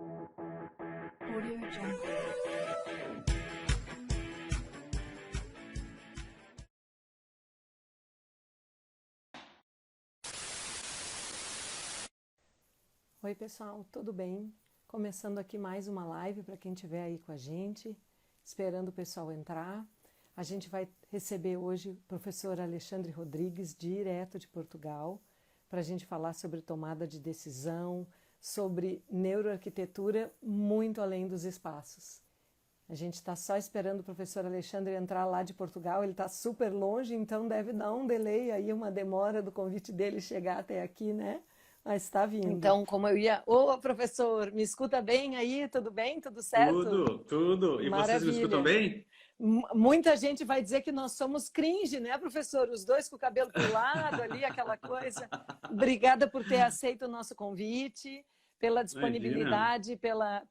Audio Jungle. Oi pessoal, tudo bem? Começando aqui mais uma live para quem estiver aí com a gente, esperando o pessoal entrar. A gente vai receber hoje o professor Alexandre Rodrigues, direto de Portugal, para a gente falar sobre tomada de decisão, sobre neuroarquitetura, muito além dos espaços. A gente está só esperando o professor Alexandre entrar lá de Portugal, ele está super longe, então deve dar um delay aí, uma demora do convite dele chegar até aqui, né? Mas está vindo. Então, como eu ia... Ô, professor, me escuta bem aí? Tudo bem? Tudo certo? Tudo, tudo. E vocês me escutam Maravilha. bem? Muita gente vai dizer que nós somos cringe, né, professor? Os dois com o cabelo pro lado ali, aquela coisa. Obrigada por ter aceito o nosso convite, pela Imagina, disponibilidade,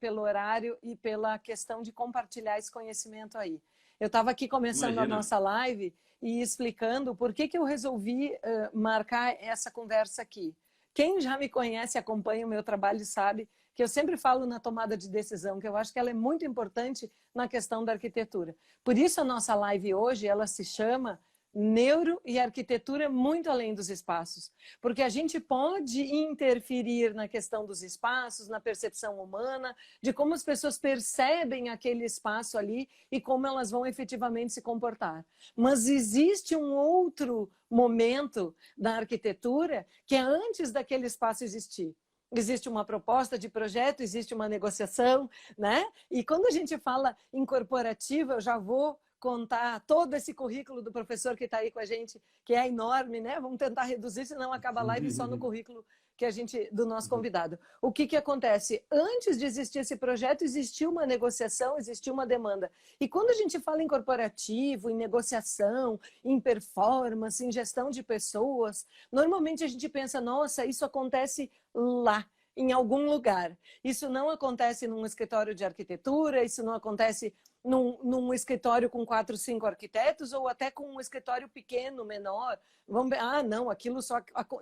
pelo horário e pela questão de compartilhar esse conhecimento aí. Eu estava aqui começando a imagina. nossa live e explicando por que eu resolvi marcar essa conversa aqui. Quem já me conhece, acompanha o meu trabalho, sabe que eu sempre falo na tomada de decisão, que eu acho que ela é muito importante na questão da arquitetura. Por isso a nossa live hoje, ela se chama Neuro e Arquitetura Muito Além dos Espaços. Porque a gente pode interferir na questão dos espaços, na percepção humana, de como as pessoas percebem aquele espaço ali e como elas vão efetivamente se comportar. Mas existe um outro momento da arquitetura que é antes daquele espaço existir. Existe uma proposta de projeto, existe uma negociação, né? E quando a gente fala em corporativo, eu já vou contar todo esse currículo do professor que está aí com a gente, que é enorme, né? Vamos tentar reduzir, senão acaba a live só no currículo que a gente, do nosso convidado. O que acontece? Antes de existir esse projeto, existiu uma negociação, existiu uma demanda. E quando a gente fala em corporativo, em negociação, em performance, em gestão de pessoas, normalmente a gente pensa, nossa, isso acontece lá, em algum lugar. Isso não acontece num escritório de arquitetura, isso não acontece num escritório com 4, 5 arquitetos ou até com um escritório pequeno, menor. Vamos ver, não,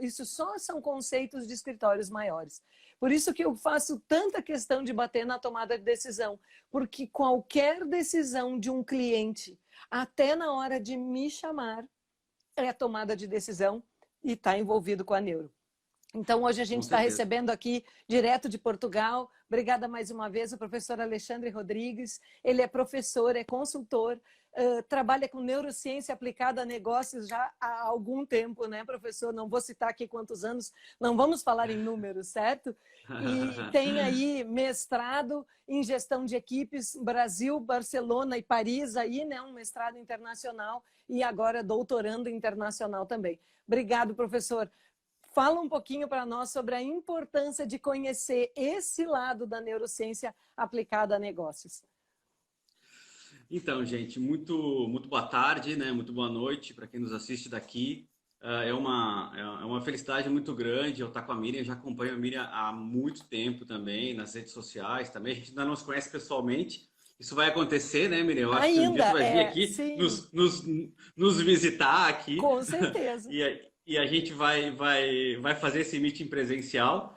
isso só são conceitos de escritórios maiores. Por isso que eu faço tanta questão de bater na tomada de decisão, porque qualquer decisão de um cliente, até na hora de me chamar, é a tomada de decisão e está envolvido com a neuro. Então, hoje a gente Com está certeza. recebendo aqui, direto de Portugal, obrigada mais uma vez, o professor Alexandre Rodrigues. Ele é professor, é consultor, trabalha com neurociência aplicada a negócios já há algum tempo, né, professor? Não vou citar aqui quantos anos, não vamos falar em números, certo? E tem aí mestrado em gestão de equipes, Brasil, Barcelona e Paris, aí, né, um mestrado internacional e agora doutorando internacional também. Obrigado, professor. Fala um pouquinho para nós sobre a importância de conhecer esse lado da neurociência aplicada a negócios. Então, gente, muito boa tarde, né? Muito boa noite para quem nos assiste daqui. É uma felicidade muito grande eu estar com a Miriam. Já acompanho a Miriam há muito tempo também, nas redes sociais também. A gente ainda não se conhece pessoalmente. Isso vai acontecer, né, Miriam? Eu acho que um dia Ainda, tu vai vir aqui sim, nos visitar aqui com certeza. e a gente vai fazer esse meeting presencial.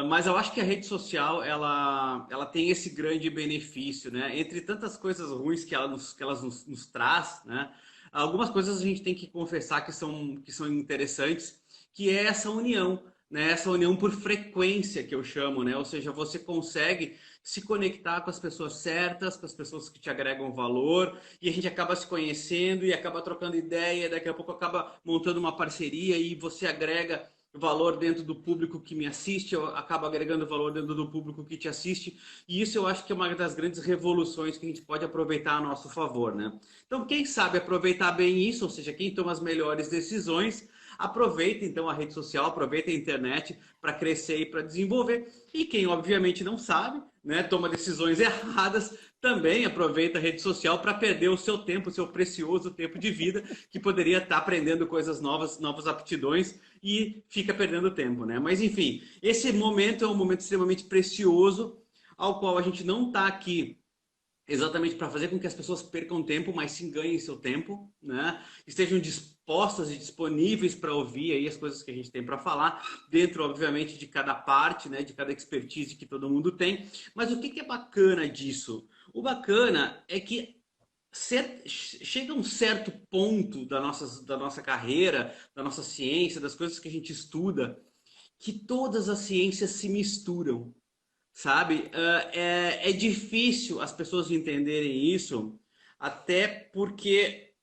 Mas eu acho que a rede social ela tem esse grande benefício, né? Entre tantas coisas ruins que elas nos traz, né? Algumas coisas a gente tem que confessar que são interessantes, que é essa união, né? Essa união por frequência que eu chamo, né? Ou seja, você consegue se conectar com as pessoas certas, com as pessoas que te agregam valor, e a gente acaba se conhecendo e acaba trocando ideia, daqui a pouco acaba montando uma parceria e você agrega valor dentro do público que me assiste, eu acabo agregando valor dentro do público que te assiste, e isso eu acho que é uma das grandes revoluções que a gente pode aproveitar a nosso favor, né? Então, quem sabe aproveitar bem isso, ou seja, quem toma as melhores decisões, aproveita então a rede social, aproveita a internet para crescer e para desenvolver. E quem obviamente não sabe, né, toma decisões erradas, também aproveita a rede social para perder o seu tempo, o seu precioso tempo de vida, que poderia estar aprendendo coisas novas, novas aptidões e fica perdendo tempo, né? Mas enfim, esse momento é um momento extremamente precioso, ao qual a gente não está aqui exatamente para fazer com que as pessoas percam tempo, mas sim ganhem seu tempo, né? Estejam dispostas e disponíveis para ouvir aí as coisas que a gente tem para falar, dentro, obviamente, de cada parte, né? De cada expertise que todo mundo tem. Mas o que que é bacana disso? O bacana é que chega um certo ponto da nossa carreira, da nossa ciência, das coisas que a gente estuda, que todas as ciências se misturam, sabe? É difícil as pessoas entenderem isso, até porque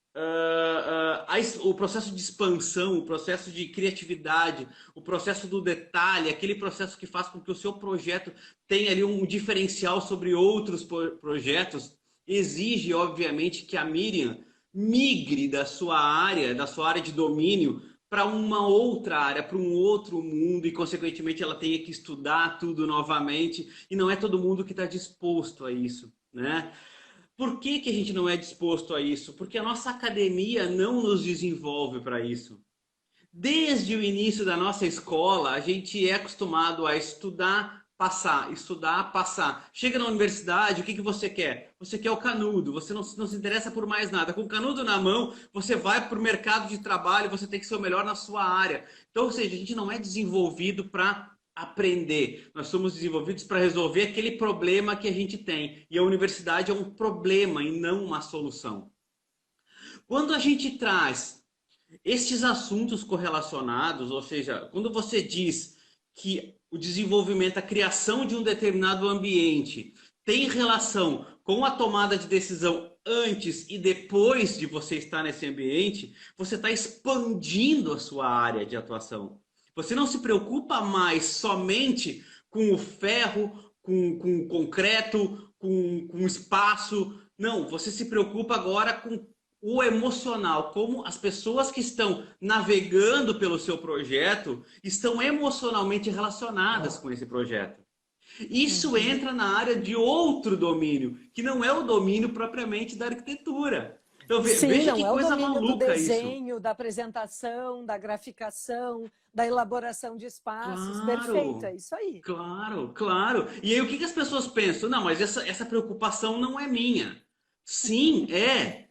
o processo de expansão, o processo de criatividade, o processo do detalhe, aquele processo que faz com que o seu projeto tenha ali um diferencial sobre outros projetos, exige, obviamente, que a Miriam migre da sua área de domínio, para uma outra área, para um outro mundo, e consequentemente ela tenha que estudar tudo novamente, e não é todo mundo que está disposto a isso, né? Por que que a gente não é disposto a isso? Porque a nossa academia não nos desenvolve para isso. Desde o início da nossa escola, a gente é acostumado a estudar, passar, estudar, passar. Chega na universidade, o que que você quer? Você quer o canudo, você não se interessa por mais nada. Com o canudo na mão, você vai para o mercado de trabalho, você tem que ser o melhor na sua área. Então, ou seja, a gente não é desenvolvido para aprender. Nós somos desenvolvidos para resolver aquele problema que a gente tem. E a universidade é um problema e não uma solução. Quando a gente traz estes assuntos correlacionados, ou seja, quando você diz que o desenvolvimento, a criação de um determinado ambiente tem relação com a tomada de decisão antes e depois de você estar nesse ambiente, você está expandindo a sua área de atuação. Você não se preocupa mais somente com o ferro, com o concreto, com o espaço. Não, você se preocupa agora com o emocional, como as pessoas que estão navegando pelo seu projeto estão emocionalmente relacionadas com esse projeto. Isso entra na área de outro domínio, que não é o domínio propriamente da arquitetura. Então, Sim, veja não que é o coisa domínio do maluca isso. desenho, da apresentação, da graficação, da elaboração de espaços. Perfeito, é Claro, isso aí. claro, claro. E aí o que que as pessoas pensam? Não, mas essa preocupação não é minha. Sim, é.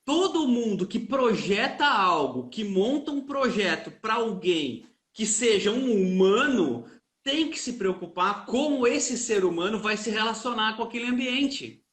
Todo mundo que projeta algo, que monta um projeto para alguém que seja um humano, tem que se preocupar como esse ser humano vai se relacionar com aquele ambiente.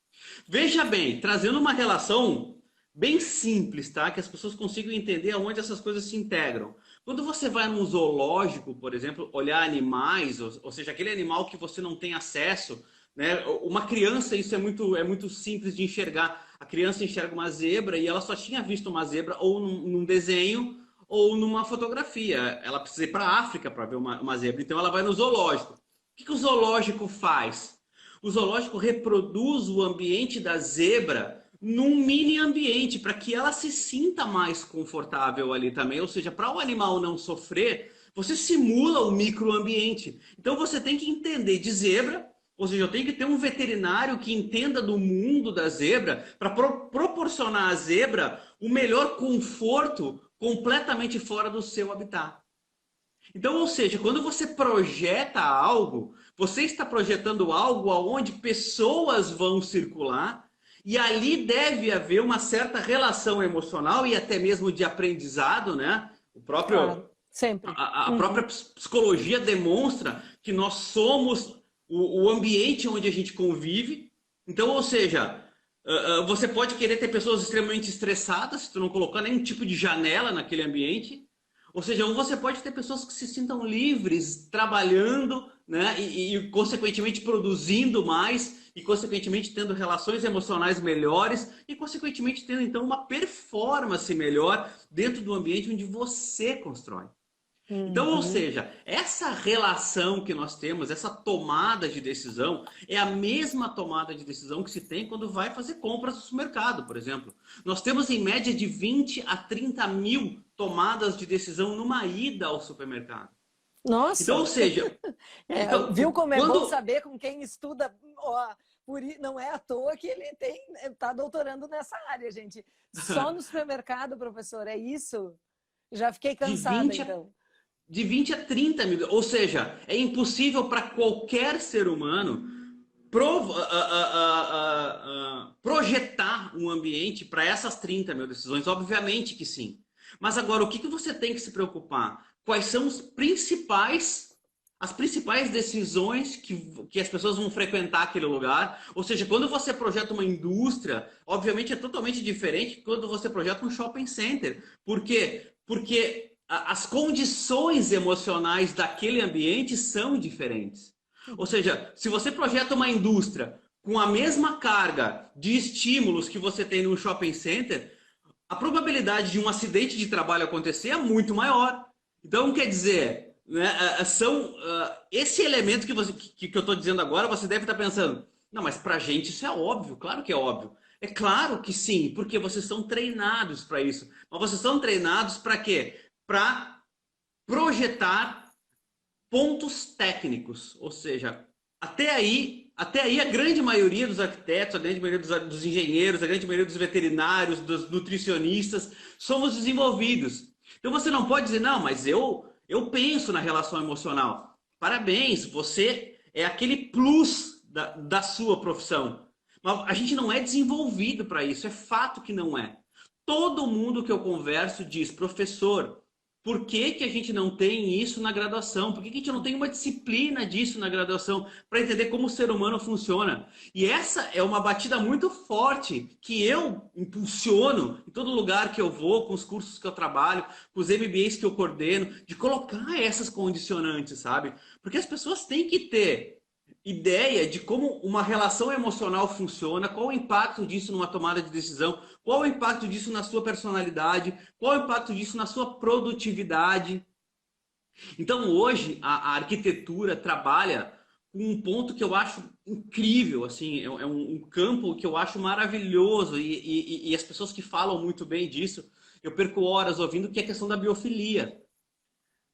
Veja bem, trazendo uma relação bem simples, tá? Que as pessoas consigam entender aonde essas coisas se integram. Quando você vai num zoológico, por exemplo, olhar animais, ou seja, aquele animal que você não tem acesso, né? Uma criança, isso é muito simples de enxergar. A criança enxerga uma zebra e ela só tinha visto uma zebra ou num desenho ou numa fotografia. Ela precisa ir para a África para ver uma zebra, então ela vai no zoológico. O que o zoológico faz? O zoológico reproduz o ambiente da zebra num mini ambiente para que ela se sinta mais confortável ali também. Ou seja, para o animal não sofrer, você simula o microambiente. Então você tem que entender de zebra, ou seja, eu tenho que ter um veterinário que entenda do mundo da zebra para proporcionar à zebra o melhor conforto completamente fora do seu habitat. Então, ou seja, quando você projeta algo, você está projetando algo aonde pessoas vão circular e ali deve haver uma certa relação emocional e até mesmo de aprendizado, né? Claro, sempre. A própria psicologia demonstra que nós somos o ambiente onde a gente convive. Então, ou seja, você pode querer ter pessoas extremamente estressadas se tu não colocar nenhum tipo de janela naquele ambiente. Ou seja, você pode ter pessoas que se sintam livres, trabalhando, né? E consequentemente produzindo mais, e consequentemente tendo relações emocionais melhores, e consequentemente tendo então uma performance melhor dentro do ambiente onde você constrói. Então, ou seja, essa relação que nós temos, essa tomada de decisão, é a mesma tomada de decisão que se tem quando vai fazer compras no supermercado, por exemplo. Nós temos em média de 20 a 30 mil tomadas de decisão numa ida ao supermercado. Nossa! Então, ou seja... então, viu como é quando... bom saber com quem estuda? Ó, não é à toa que ele está doutorando nessa área, gente. Só no supermercado, professor, é isso? Já fiquei cansada, então. De 20 a 30 mil. Ou seja, é impossível para qualquer ser humano projetar um ambiente para essas 30 mil decisões? Obviamente que sim. Mas agora, o que você tem que se preocupar? Quais são as principais decisões que as pessoas vão frequentar aquele lugar? Ou seja, quando você projeta uma indústria, obviamente é totalmente diferente quando você projeta um shopping center. Por quê? Porque as condições emocionais daquele ambiente são diferentes. Ou seja, se você projeta uma indústria com a mesma carga de estímulos que você tem no shopping center, a probabilidade de um acidente de trabalho acontecer é muito maior. Então, quer dizer, né, esse elemento que eu estou dizendo agora, você deve estar pensando, não, mas para a gente isso é óbvio, claro que é óbvio. É claro que sim, porque vocês são treinados para isso. Mas vocês são treinados para quê? Para projetar pontos técnicos. Ou seja, até aí a grande maioria dos arquitetos, a grande maioria dos engenheiros, a grande maioria dos veterinários, dos nutricionistas, somos desenvolvidos. Então você não pode dizer, não, mas eu penso na relação emocional. Parabéns, você é aquele plus da sua profissão. Mas a gente não é desenvolvido para isso, é fato que não é. Todo mundo que eu converso diz, professor, por que a gente não tem isso na graduação? Por que a gente não tem uma disciplina disso na graduação para entender como o ser humano funciona? E essa é uma batida muito forte que eu impulsiono em todo lugar que eu vou, com os cursos que eu trabalho, com os MBAs que eu coordeno, de colocar essas condicionantes, sabe? Porque as pessoas têm que ter ideia de como uma relação emocional funciona, qual o impacto disso numa tomada de decisão, qual o impacto disso na sua personalidade, qual o impacto disso na sua produtividade. Então hoje a arquitetura trabalha com um ponto que eu acho incrível, assim, é um campo que eu acho maravilhoso e as pessoas que falam muito bem disso, eu perco horas ouvindo, que é a questão da biofilia,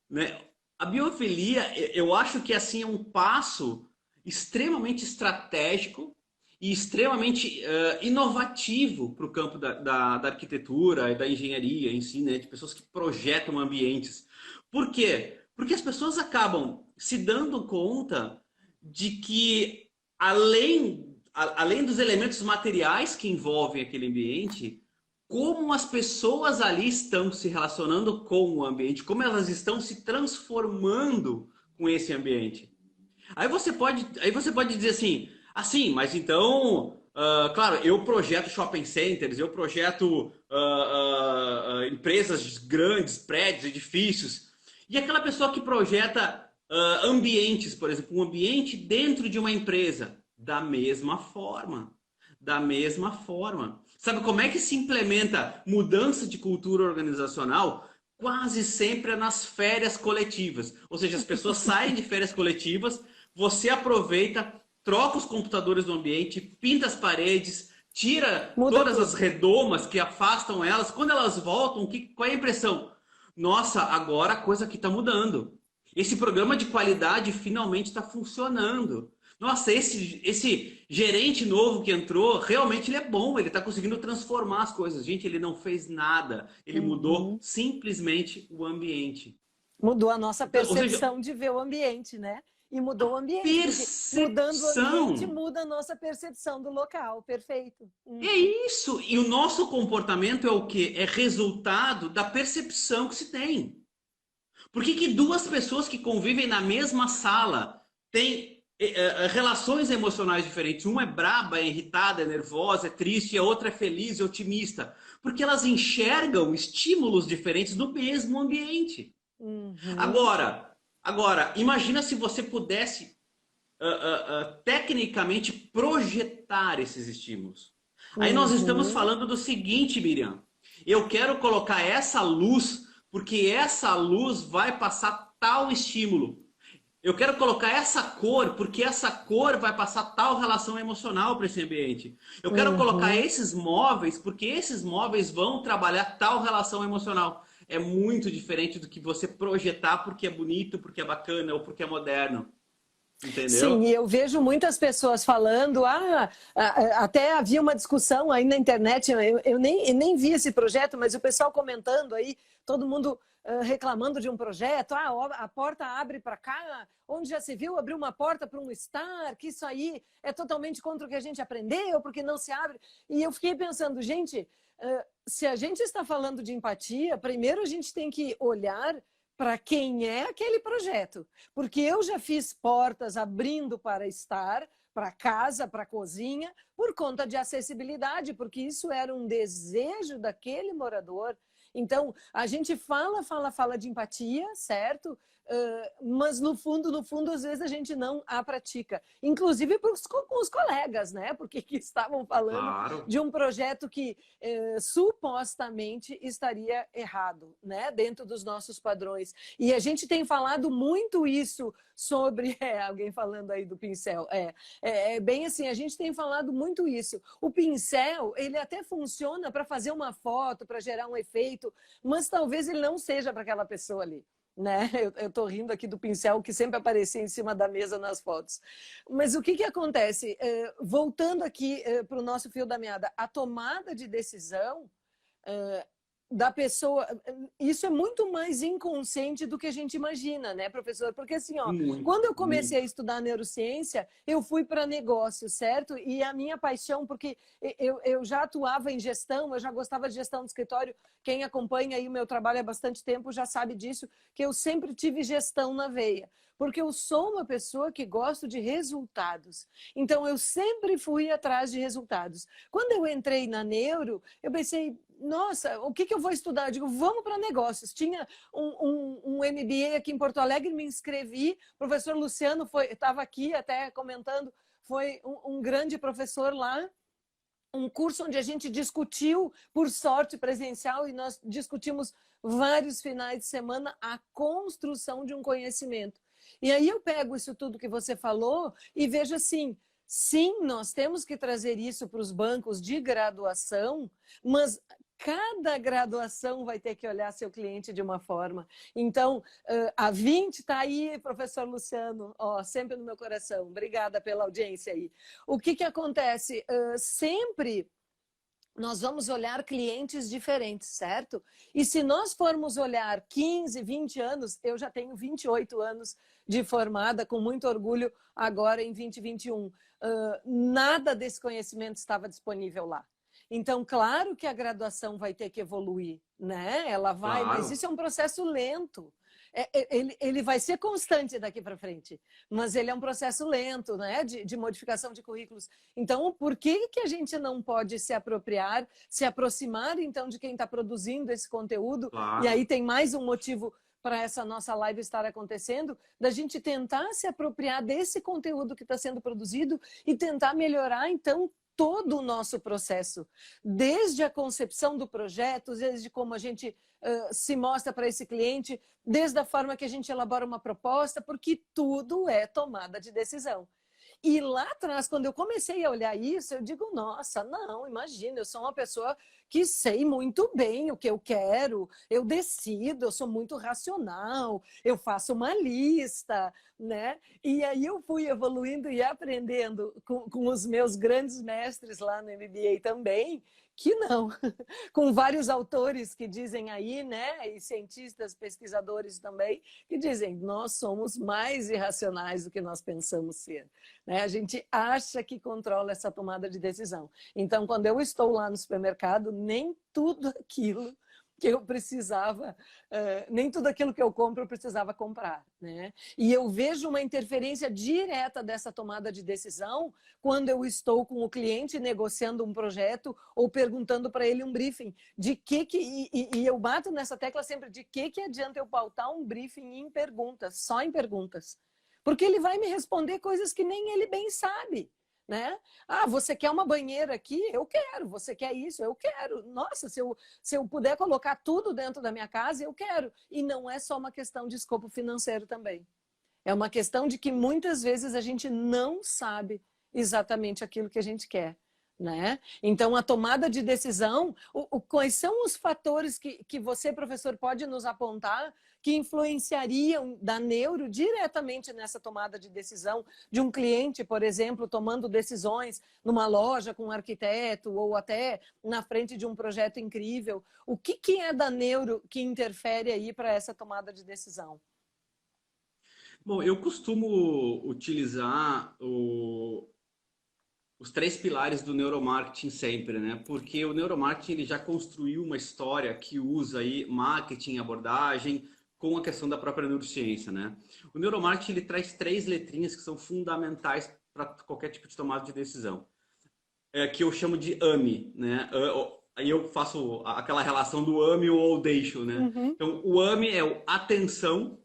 né? A biofilia, eu acho que assim é um passo extremamente estratégico e extremamente inovativo para o campo da arquitetura e da engenharia em si, né? De pessoas que projetam ambientes. Por quê? Porque as pessoas acabam se dando conta de que, além dos elementos materiais que envolvem aquele ambiente, como as pessoas ali estão se relacionando com o ambiente, como elas estão se transformando com esse ambiente. Aí você pode dizer assim, mas então, claro, eu projeto shopping centers, eu projeto empresas grandes, prédios, edifícios, e aquela pessoa que projeta ambientes, por exemplo, um ambiente dentro de uma empresa, da mesma forma. Da mesma forma. Sabe como é que se implementa mudança de cultura organizacional? Quase sempre é nas férias coletivas. Ou seja, as pessoas saem de férias coletivas, você aproveita, troca os computadores do ambiente, pinta as paredes, tira todas as redomas que afastam elas. Quando elas voltam, qual é a impressão? Nossa, agora a coisa aqui está mudando. Esse programa de qualidade finalmente está funcionando. Nossa, esse gerente novo que entrou, realmente ele é bom, ele está conseguindo transformar as coisas. Gente, ele não fez nada, ele mudou simplesmente o ambiente. Mudou a nossa percepção de ver o ambiente, né? E mudou o ambiente. Mudando o ambiente, muda a nossa percepção do local. Perfeito. É isso. E o nosso comportamento é o quê? É resultado da percepção que se tem. Por que duas pessoas que convivem na mesma sala têm relações emocionais diferentes? Uma é braba, é irritada, é nervosa, é triste, e a outra é feliz e otimista. Porque elas enxergam estímulos diferentes no mesmo ambiente. Agora, imagina se você pudesse tecnicamente projetar esses estímulos. Aí nós estamos falando do seguinte, Miriam. Eu quero colocar essa luz, porque essa luz vai passar tal estímulo. Eu quero colocar essa cor, porque essa cor vai passar tal relação emocional para esse ambiente. Eu quero colocar esses móveis, porque esses móveis vão trabalhar tal relação emocional. É muito diferente do que você projetar porque é bonito, porque é bacana ou porque é moderno. Entendeu? Sim, e eu vejo muitas pessoas falando, até havia uma discussão aí na internet, eu nem vi esse projeto, mas o pessoal comentando aí, todo mundo reclamando de um projeto, a porta abre para cá, onde já se viu abrir uma porta para um estar, que isso aí é totalmente contra o que a gente aprendeu, porque não se abre. E eu fiquei pensando, gente, se a gente está falando de empatia, primeiro a gente tem que olhar para quem é aquele projeto. Porque eu já fiz portas abrindo para estar, para casa, para cozinha, por conta de acessibilidade, porque isso era um desejo daquele morador. Então, a gente fala de empatia, certo? Mas no fundo, às vezes a gente não a pratica. Inclusive com os colegas, né? Porque que estavam falando Claro. de um projeto que supostamente estaria errado, né? Dentro dos nossos padrões. E a gente tem falado muito isso sobre... alguém falando aí do pincel. Bem assim, a gente tem falado muito isso. O pincel, ele até funciona para fazer uma foto, para gerar um efeito, mas talvez ele não seja para aquela pessoa ali. Né? Eu estou rindo aqui do pincel que sempre aparecia em cima da mesa nas fotos. Mas o que acontece? Voltando aqui para o nosso fio da meada, a tomada de decisão da pessoa, isso é muito mais inconsciente do que a gente imagina, né, professor? Porque assim, quando eu comecei a estudar neurociência, eu fui para negócio, certo? E a minha paixão, porque eu já atuava em gestão, eu já gostava de gestão de escritório, quem acompanha aí o meu trabalho há bastante tempo já sabe disso, que eu sempre tive gestão na veia. Porque eu sou uma pessoa que gosto de resultados. Então, eu sempre fui atrás de resultados. Quando eu entrei na Neuro, eu pensei, nossa, o que eu vou estudar? Eu digo, vamos para negócios. Tinha um MBA aqui em Porto Alegre, me inscrevi. O professor Luciano estava aqui até comentando, foi um grande professor lá. Um curso onde a gente discutiu, por sorte presencial, e nós discutimos vários finais de semana a construção de um conhecimento. E aí eu pego isso tudo que você falou e vejo assim, sim, nós temos que trazer isso para os bancos de graduação, mas cada graduação vai ter que olhar seu cliente de uma forma. Então, a 20 está aí, professor Luciano, sempre no meu coração. Obrigada pela audiência aí. O que acontece? Sempre nós vamos olhar clientes diferentes, certo? E se nós formos olhar 15, 20 anos, eu já tenho 28 anos de formada, com muito orgulho, agora em 2021. Nada desse conhecimento estava disponível lá. Então, claro que a graduação vai ter que evoluir, né? Ela vai, Claro. mas isso é um processo lento. Ele vai ser constante daqui para frente, mas ele é um processo lento, né? De modificação de currículos. Então, por que a gente não pode se apropriar, se aproximar, então, de quem está produzindo esse conteúdo? Claro. E aí tem mais um motivo para essa nossa live estar acontecendo, da gente tentar se apropriar desse conteúdo que está sendo produzido e tentar melhorar, então, todo o nosso processo, desde a concepção do projeto, desde como a gente se mostra para esse cliente, desde a forma que a gente elabora uma proposta, porque tudo é tomada de decisão. E lá atrás, quando eu comecei a olhar isso, eu digo, nossa, não, imagina, eu sou uma pessoa que sei muito bem o que eu quero, eu decido, eu sou muito racional, eu faço uma lista, né? E aí eu fui evoluindo e aprendendo com os meus grandes mestres lá no MBA também, que não, com vários autores que dizem aí, né, e cientistas, pesquisadores também, que dizem, nós somos mais irracionais do que nós pensamos ser. Né? A gente acha que controla essa tomada de decisão. Então, quando eu estou lá no supermercado, nem tudo aquilo que eu precisava, nem tudo aquilo que eu compro eu precisava comprar, né? E eu vejo uma interferência direta dessa tomada de decisão quando eu estou com o cliente negociando um projeto ou perguntando para ele um briefing. E eu bato nessa tecla sempre, de que adianta eu pautar um briefing em perguntas, só em perguntas? Porque ele vai me responder coisas que nem ele bem sabe. Né? Ah, você quer uma banheira aqui? Eu quero. Você quer isso? Eu quero. Nossa, se eu puder colocar tudo dentro da minha casa, eu quero. E não é só uma questão de escopo financeiro também. É uma questão de que muitas vezes a gente não sabe exatamente aquilo que a gente quer. Né? Então, a tomada de decisão, quais são os fatores que você, professor, pode nos apontar que influenciariam da neuro diretamente nessa tomada de decisão de um cliente, por exemplo, tomando decisões numa loja com um arquiteto ou até na frente de um projeto incrível. O que é da neuro que interfere aí para essa tomada de decisão? Bom, eu costumo utilizar os três pilares do neuromarketing sempre, né? Porque o neuromarketing ele já construiu uma história que usa aí marketing, abordagem com a questão da própria neurociência, né? O neuromarketing ele traz três letrinhas que são fundamentais para qualquer tipo de tomada de decisão, que eu chamo de AME, né? Aí eu faço aquela relação do ame ou deixo, né? Uhum. Então, o AME é o atenção,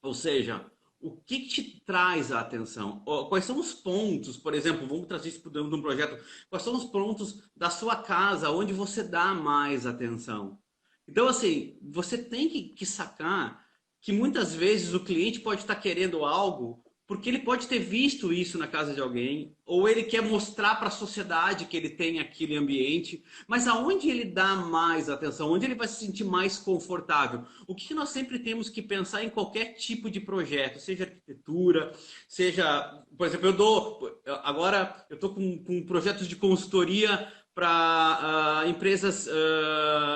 ou seja, o que te traz a atenção? Quais são os pontos, por exemplo, vamos trazer isso para dentro de um projeto, quais são os pontos da sua casa onde você dá mais atenção? Então, assim, você tem que sacar que muitas vezes o cliente pode estar querendo algo porque ele pode ter visto isso na casa de alguém, ou ele quer mostrar para a sociedade que ele tem aquele ambiente, mas aonde ele dá mais atenção, onde ele vai se sentir mais confortável? O que nós sempre temos que pensar em qualquer tipo de projeto, seja arquitetura, seja, por exemplo, agora eu estou com projetos de consultoria para empresas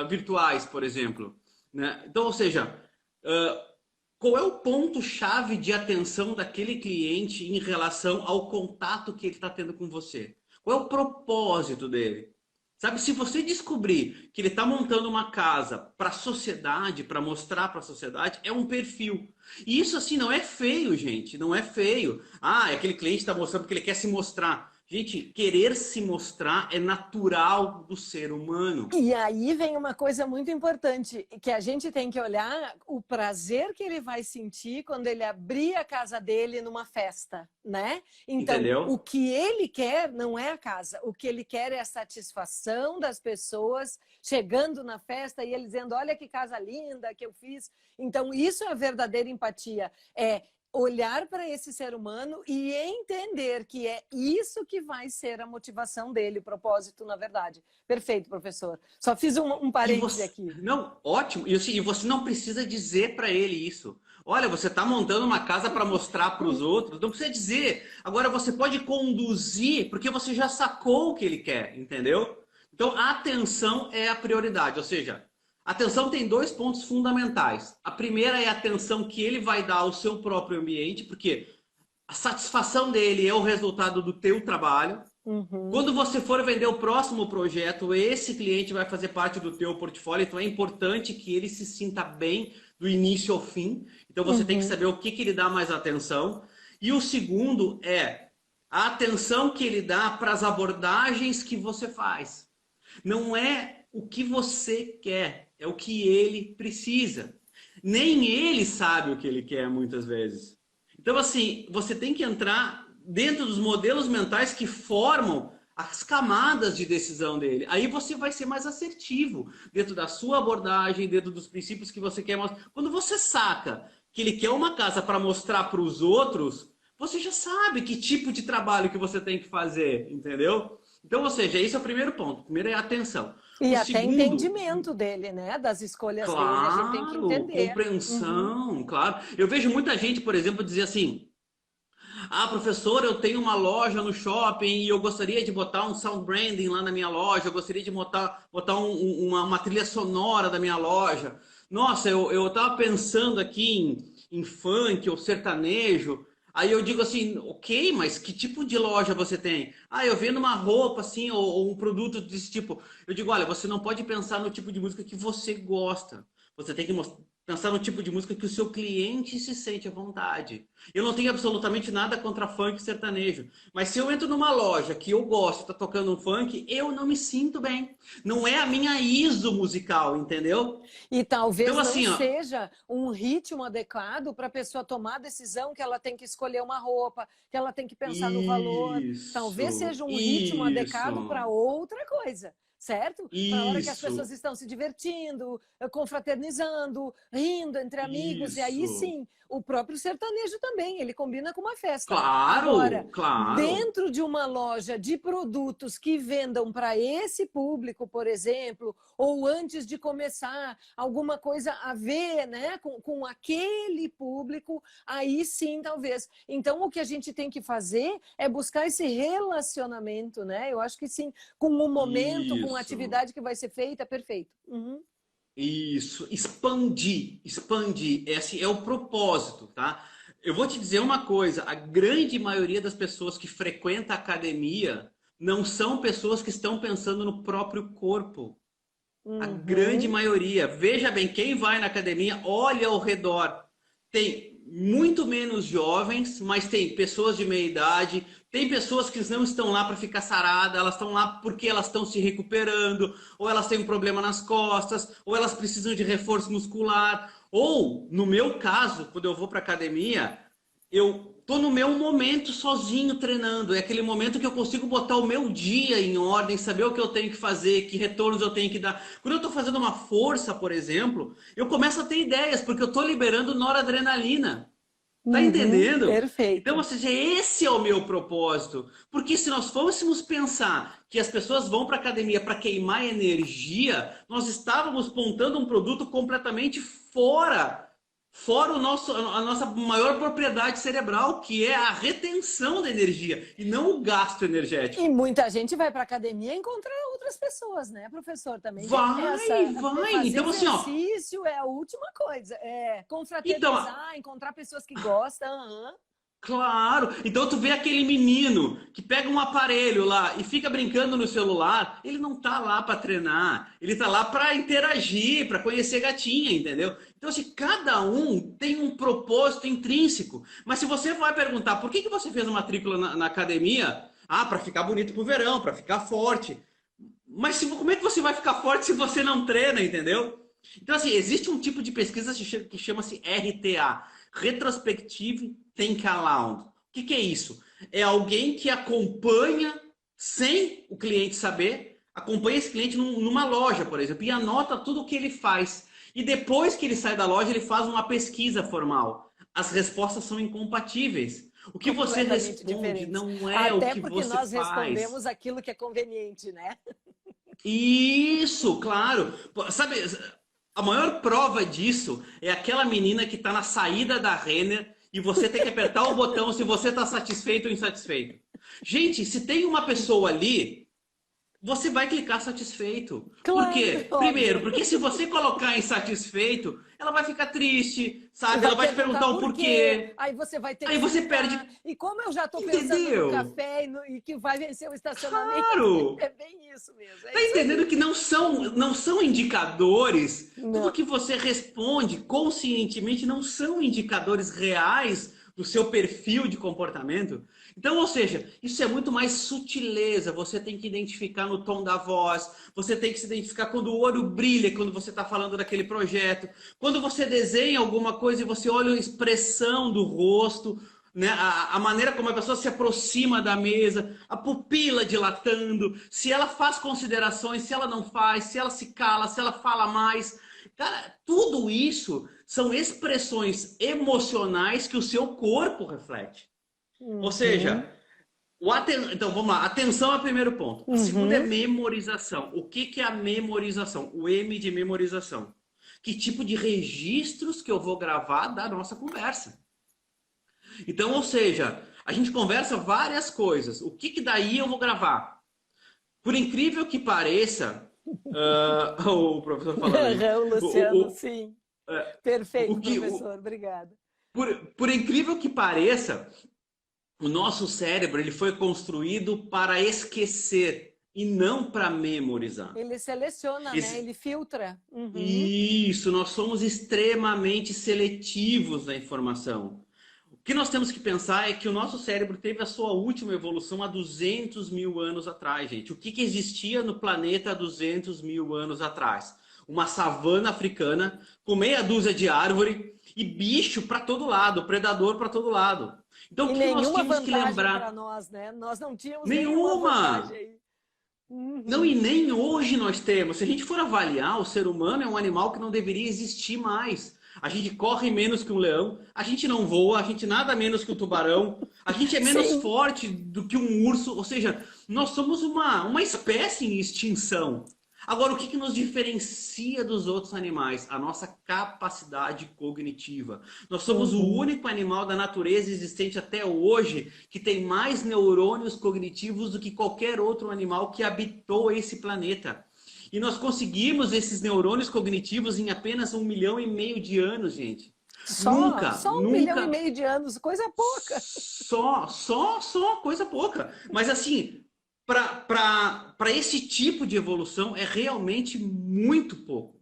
virtuais, por exemplo, né? Então, ou seja, qual é o ponto-chave de atenção daquele cliente em relação ao contato que ele está tendo com você? Qual é o propósito dele? Sabe, se você descobrir que ele está montando uma casa para a sociedade, para mostrar para a sociedade, é um perfil. E isso assim não é feio, gente, não é feio. Ah, aquele cliente está mostrando porque ele quer se mostrar. Gente, querer se mostrar é natural do ser humano. E aí vem uma coisa muito importante, que a gente tem que olhar o prazer que ele vai sentir quando ele abrir a casa dele numa festa, né? Então, Entendeu? o que ele quer não é a casa, o que ele quer é a satisfação das pessoas chegando na festa e ele dizendo, olha que casa linda que eu fiz. Então, isso é a verdadeira empatia, é olhar para esse ser humano e entender que é isso que vai ser a motivação dele, o propósito, na verdade. Perfeito, professor. Só fiz um parêntese aqui. Não, ótimo. E assim, você não precisa dizer para ele isso. Olha, você está montando uma casa para mostrar para os outros. Não precisa dizer. Agora você pode conduzir, porque você já sacou o que ele quer, entendeu? Então, a atenção é a prioridade. Ou seja, a atenção tem dois pontos fundamentais. A primeira é a atenção que ele vai dar ao seu próprio ambiente, porque a satisfação dele é o resultado do teu trabalho. Uhum. Quando você for vender o próximo projeto, esse cliente vai fazer parte do teu portfólio, então é importante que ele se sinta bem do início ao fim. Então você tem que saber o que ele dá mais atenção. E o segundo é a atenção que ele dá para as abordagens que você faz. Não é o que você quer, é o que ele precisa. Nem ele sabe o que ele quer muitas vezes. Então, assim, você tem que entrar dentro dos modelos mentais que formam as camadas de decisão dele. Aí você vai ser mais assertivo dentro da sua abordagem, dentro dos princípios que você quer mostrar. Quando você saca que ele quer uma casa para mostrar para os outros, você já sabe que tipo de trabalho que você tem que fazer, entendeu? Então, ou seja, esse é o primeiro ponto. O primeiro é a atenção. E o até segundo, entendimento dele, né? Das escolhas dele, a gente tem que entender. compreensão, claro. Eu vejo muita gente, por exemplo, dizer assim: ah, professor, eu tenho uma loja no shopping e eu gostaria de botar um sound branding lá na minha loja, eu gostaria de botar uma trilha sonora da minha loja. Nossa, eu tava pensando aqui em funk ou sertanejo. Aí eu digo assim, ok, mas que tipo de loja você tem? Ah, eu vendo uma roupa assim, ou um produto desse tipo. Eu digo, olha, você não pode pensar no tipo de música que você gosta. Você tem que pensar no tipo de música que o seu cliente se sente à vontade. Eu não tenho absolutamente nada contra funk e sertanejo. Mas se eu entro numa loja que eu gosto, tá tocando um funk, eu não me sinto bem. Não é a minha ISO musical, entendeu? E talvez Então, assim, não seja um ritmo adequado para a pessoa tomar a decisão que ela tem que escolher uma roupa, que ela tem que pensar no valor. Talvez seja um ritmo adequado para outra coisa. certo? Para a hora que as Isso, pessoas estão se divertindo, confraternizando, rindo entre amigos, e aí isso. sim, o próprio sertanejo também, ele combina com uma festa. Agora, Claro, claro. dentro de uma loja de produtos que vendam para esse público, por exemplo, ou antes de começar, alguma coisa a ver, né, com aquele público, aí sim, talvez. Então, o que a gente tem que fazer é buscar esse relacionamento, né? Eu acho que sim, com o momento, com a Isso. atividade que vai ser feita, perfeito. Uhum. Isso, expandir, expandir, esse é o propósito, tá? Eu vou te dizer uma coisa, a grande maioria das pessoas que frequenta a academia não são pessoas que estão pensando no próprio corpo. A grande Uhum. maioria. Veja bem, quem vai na academia, olha ao redor. Tem muito menos jovens, mas tem pessoas de meia idade, tem pessoas que não estão lá para ficar sarada, elas estão lá porque elas estão se recuperando, ou elas têm um problema nas costas, ou elas precisam de reforço muscular, ou, no meu caso, quando eu vou para academia, eu tô no meu momento sozinho treinando. É aquele momento que eu consigo botar o meu dia em ordem, saber o que eu tenho que fazer, que retornos eu tenho que dar. Quando eu tô fazendo uma força, por exemplo, eu começo a ter ideias, porque eu tô liberando noradrenalina. Tá Uhum. entendendo? Então, ou Perfeito. seja, esse é o meu propósito. Porque se nós fôssemos pensar que as pessoas vão para academia para queimar energia, nós estávamos montando um produto completamente fora a nossa maior propriedade cerebral, que é a retenção da energia e não o gasto E energético. muita gente vai para a academia encontrar outras pessoas, né, professor? Também tem Vai, essa. vai. Fazer Então, assim, ó. exercício é a última coisa. É Então, confraternizar, encontrar pessoas que gostam. Aham. claro. Então tu vê aquele menino que pega um aparelho lá e fica brincando no celular, ele não tá lá para treinar, ele tá lá para interagir, para conhecer gatinha, entendeu? Então assim, cada um tem um propósito intrínseco. Mas se você vai perguntar por que que você fez uma matrícula na academia? Ah, para ficar bonito pro verão, para ficar forte. Mas como é que você vai ficar forte se você não treina, entendeu? Então, assim, existe um tipo de pesquisa que chama-se RTA, Retrospective Think Aloud. O que que é isso? É alguém que acompanha, sem o cliente saber, acompanha esse cliente numa loja, por exemplo, e anota tudo o que ele faz. E depois que ele sai da loja, ele faz uma pesquisa formal. As respostas são incompatíveis. O que você Completamente responde diferentes. não é o Até que porque você nós faz. respondemos aquilo que é conveniente, né? Isso, claro. Pô, sabe, a maior prova disso é aquela menina que está na saída da Renner e você tem que apertar o botão se você está satisfeito ou insatisfeito. Gente, se tem uma pessoa ali, você vai clicar satisfeito. Por Claro, quê? Primeiro, óbvio. porque se você colocar insatisfeito, ela vai ficar triste, E sabe? vai Ela vai te perguntar perguntar o por quê, porquê. aí você vai ter Aí que você perde. explicar. E como eu já estou pensando no Entendeu? café e que vai vencer o estacionamento, Claro! é bem isso mesmo, é Tá isso entendendo aí. que não são indicadores? Tudo Não. que você responde conscientemente não são indicadores reais do seu perfil de comportamento. Então, ou seja, isso é muito mais sutileza. Você tem que identificar no tom da voz, você tem que se identificar quando o olho brilha, quando você está falando daquele projeto, quando você desenha alguma coisa e você olha a expressão do rosto, né? A maneira como a pessoa se aproxima da mesa, a pupila dilatando, se ela faz considerações, se ela não faz, se ela se cala, se ela fala mais. Cara, tudo isso são expressões emocionais que o seu corpo reflete. Ou Uhum. seja, então vamos lá, atenção é o primeiro ponto. A segunda é Uhum. memorização. O que que é a memorização? O M de memorização. Que tipo de registros que eu vou gravar da nossa conversa? Então, ou seja, a gente conversa várias coisas. O que que daí eu vou gravar? Por incrível que pareça, o professor falando ali, O Luciano, o, o, sim. o Perfeito, que, professor, obrigada. por incrível que pareça, o nosso cérebro ele foi construído para esquecer e não para memorizar. Ele seleciona, né? Esse- Ele filtra. Uhum. Isso, nós somos extremamente seletivos na informação. O que nós temos que pensar é que o nosso cérebro teve a sua última evolução há 200 mil anos atrás, gente. O que que existia no planeta há 200 mil anos atrás? Uma savana africana com meia dúzia de árvore e bicho para todo lado, predador para todo lado. Então, o E que nós nenhuma tínhamos que vantagem para lembrar? nós, né? Nós não tínhamos nenhuma Nenhuma! vantagem aí. Não, e Uhum. nem hoje nós temos. Se a gente for avaliar, o ser humano é um animal que não deveria existir mais. A gente corre menos que um leão, a gente não voa, a gente nada menos que um tubarão, a gente é menos Sim. forte do que um urso, ou seja, nós somos uma espécie em extinção. Agora, o que que nos diferencia dos outros animais? A nossa capacidade cognitiva. Nós somos o Uhum. único animal da natureza existente até hoje que tem mais neurônios cognitivos do que qualquer outro animal que habitou esse planeta. E nós conseguimos esses neurônios cognitivos em apenas 1,5 milhão de anos, gente. Só, Nunca, só 1,5 milhão nunca, de anos, coisa pouca. só coisa pouca. Mas assim, para esse tipo de evolução é realmente muito pouco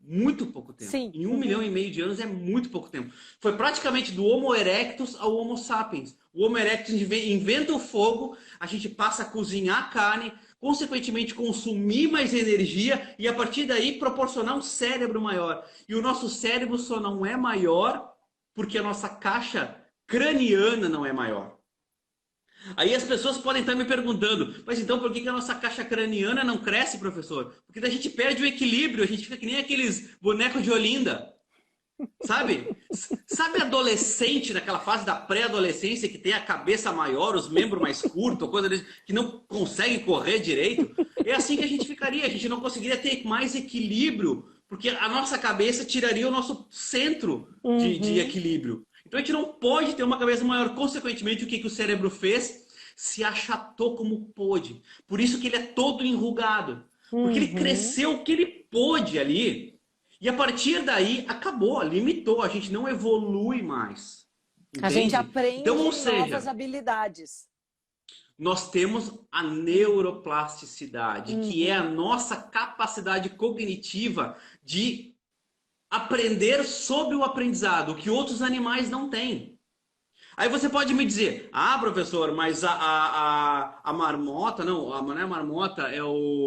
tempo. Sim. Em um milhão Uhum. e meio de anos é muito pouco tempo. Foi praticamente do Homo erectus ao Homo sapiens. O Homo erectus inventa o fogo, a gente passa a cozinhar carne, consequentemente consumir mais energia e a partir daí proporcionar um cérebro maior. E o nosso cérebro só não é maior porque a nossa caixa craniana não é maior. Aí as pessoas podem estar me perguntando, mas então por que que a nossa caixa craniana não cresce, professor? Porque daí a gente perde o equilíbrio, a gente fica que nem aqueles bonecos de Olinda, sabe? Sabe adolescente naquela fase da pré-adolescência que tem a cabeça maior, os membros mais curtos, coisa desse, que não consegue correr direito? É assim que a gente ficaria, a gente não conseguiria ter mais equilíbrio, porque a nossa cabeça tiraria o nosso centro de Uhum. equilíbrio. Então a gente não pode ter uma cabeça maior. Consequentemente, o que que o cérebro fez? Se achatou como pôde. Por isso que ele é todo enrugado. Porque ele Uhum. cresceu o que ele pôde ali. E a partir daí, acabou, limitou. A gente não evolui mais. A gente Entende? Então, ou aprende novas seja, habilidades. nós temos a neuroplasticidade, que é a Uhum. nossa capacidade cognitiva de aprender sobre o aprendizado, o que outros animais não têm. Aí você pode me dizer, ah, professor, mas a marmota, não é a marmota, é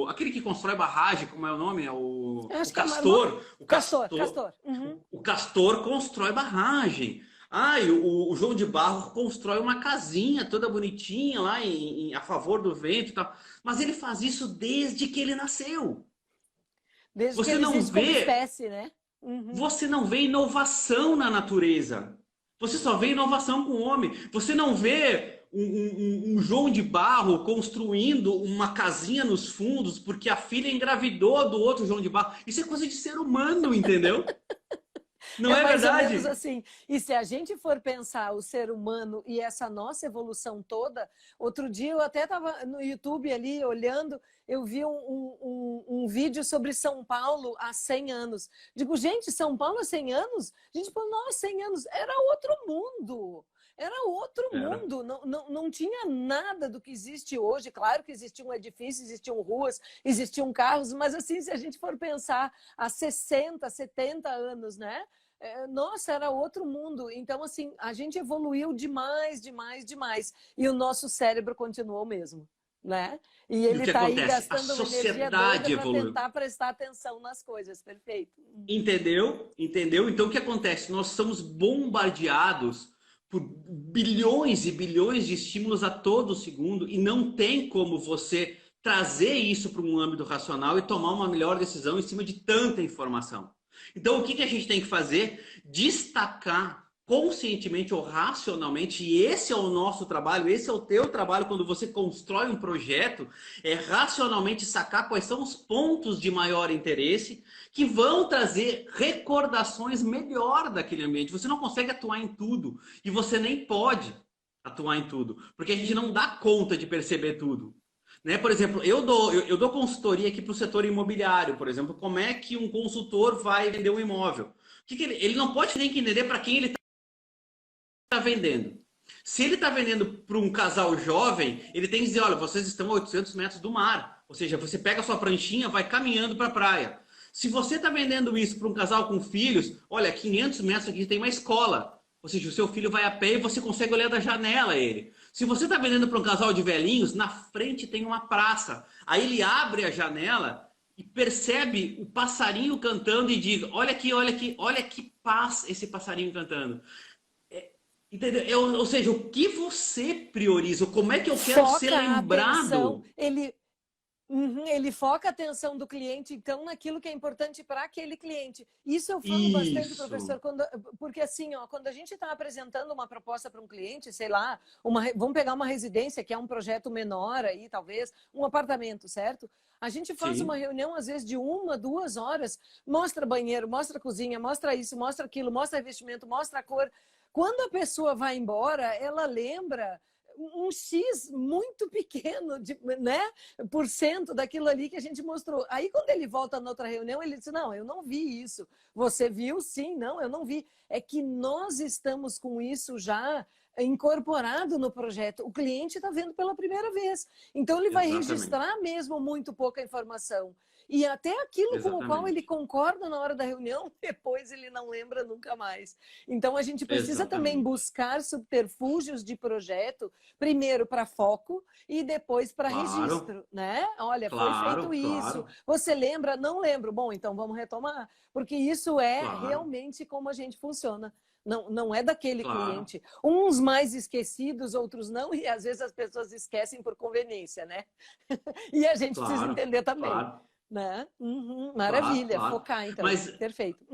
aquele que constrói barragem, como é o nome? É Eu o acho que é marmota. castor. Castor, castor. Uhum. O castor constrói barragem. Ah, e o João de Barro constrói uma casinha toda bonitinha lá a favor do vento e tal. Mas ele faz isso desde que ele nasceu. Desde que Você ele não existe como vê espécie, né? Uhum. Você não vê inovação na natureza. Você só vê inovação com o homem. Você não vê um João de Barro construindo uma casinha nos fundos porque a filha engravidou do outro João de Barro. Isso é coisa de ser humano, entendeu? Não É é mais ou menos verdade? assim. E se a gente for pensar o ser humano e essa nossa evolução toda, outro dia eu até estava no YouTube ali olhando, eu vi um vídeo sobre São Paulo há 100 anos. Digo, gente, São Paulo há 100 anos? A gente falou, nossa, 100 anos. Era outro mundo. Era outro Era. mundo, não tinha nada do que existe hoje. Claro que existiam edifícios, existiam ruas, existiam carros, mas assim, se a gente for pensar há 60, 70 anos, né? Nossa, era outro mundo. Então, assim, a gente evoluiu demais, demais, demais. E o nosso cérebro continuou o mesmo, né? E E o ele que está aí acontece? A gastando uma energia doida sociedade para evoluiu. tentar prestar atenção nas coisas. Perfeito. Entendeu? Entendeu? Então o que acontece? Nós somos bombardeados por bilhões e bilhões de estímulos a todo segundo e não tem como você trazer isso para um âmbito racional e tomar uma melhor decisão em cima de tanta informação. Então o que que a gente tem que fazer? Destacar conscientemente ou racionalmente, e esse é o nosso trabalho, esse é o teu trabalho quando você constrói um projeto, é racionalmente sacar quais são os pontos de maior interesse que vão trazer recordações melhor daquele ambiente. Você não consegue atuar em tudo e você nem pode atuar em tudo, porque a gente não dá conta de perceber tudo. Né? Por exemplo, eu dou consultoria aqui para o setor imobiliário, por exemplo, como é que um consultor vai vender um imóvel? Que ele não pode nem entender para quem ele está vendendo. Se ele está vendendo para um casal jovem, ele tem que dizer, olha, vocês estão a 800 metros do mar. Ou seja, você pega a sua pranchinha, vai caminhando para a praia. Se você está vendendo isso para um casal com filhos, olha, 500 metros aqui tem uma escola. Ou seja, o seu filho vai a pé e você consegue olhar da janela ele. Se você está vendendo para um casal de velhinhos, na frente tem uma praça. Aí ele abre a janela e percebe o passarinho cantando e diz, olha aqui, olha que paz esse passarinho cantando. Entendeu? Ou seja, o que você prioriza? Como é que eu quero ser Foca a atenção, lembrado? Ele foca a atenção do cliente, então, naquilo que é importante para aquele cliente. Isso eu falo bastante, Isso. professor, porque assim, ó, quando a gente está apresentando uma proposta para um cliente, sei lá, vamos pegar uma residência, que é um projeto menor aí, talvez, um apartamento, certo? A gente faz Sim. uma reunião, às vezes, de 1, 2 horas, mostra banheiro, mostra cozinha, mostra isso, mostra aquilo, mostra revestimento, mostra a cor. Quando a pessoa vai embora, ela lembra um X muito pequeno, né, por cento daquilo ali que a gente mostrou. Aí, quando ele volta na outra reunião, ele diz, não, eu não vi isso. Você viu? Sim, não, eu não vi. É que nós estamos com isso já incorporado no projeto. O cliente está vendo pela primeira vez. Então, ele vai Exatamente. registrar mesmo muito pouca informação. E até aquilo com o qual ele Exatamente. concorda na hora da reunião, depois ele não lembra nunca mais. Então, a gente precisa também Exatamente. buscar subterfúgios de projeto, primeiro para foco e depois para Claro, registro, né? Olha, foi claro, feito isso. claro, Você lembra? Não lembro. Bom, então vamos retomar, porque isso é claro, realmente como a gente funciona. Não, não é daquele claro. cliente. Uns mais esquecidos, outros não, e às vezes as pessoas esquecem por conveniência, né? E a gente precisa Claro, entender também, claro, né? claro, Maravilha, claro. focar então. Mas Perfeito.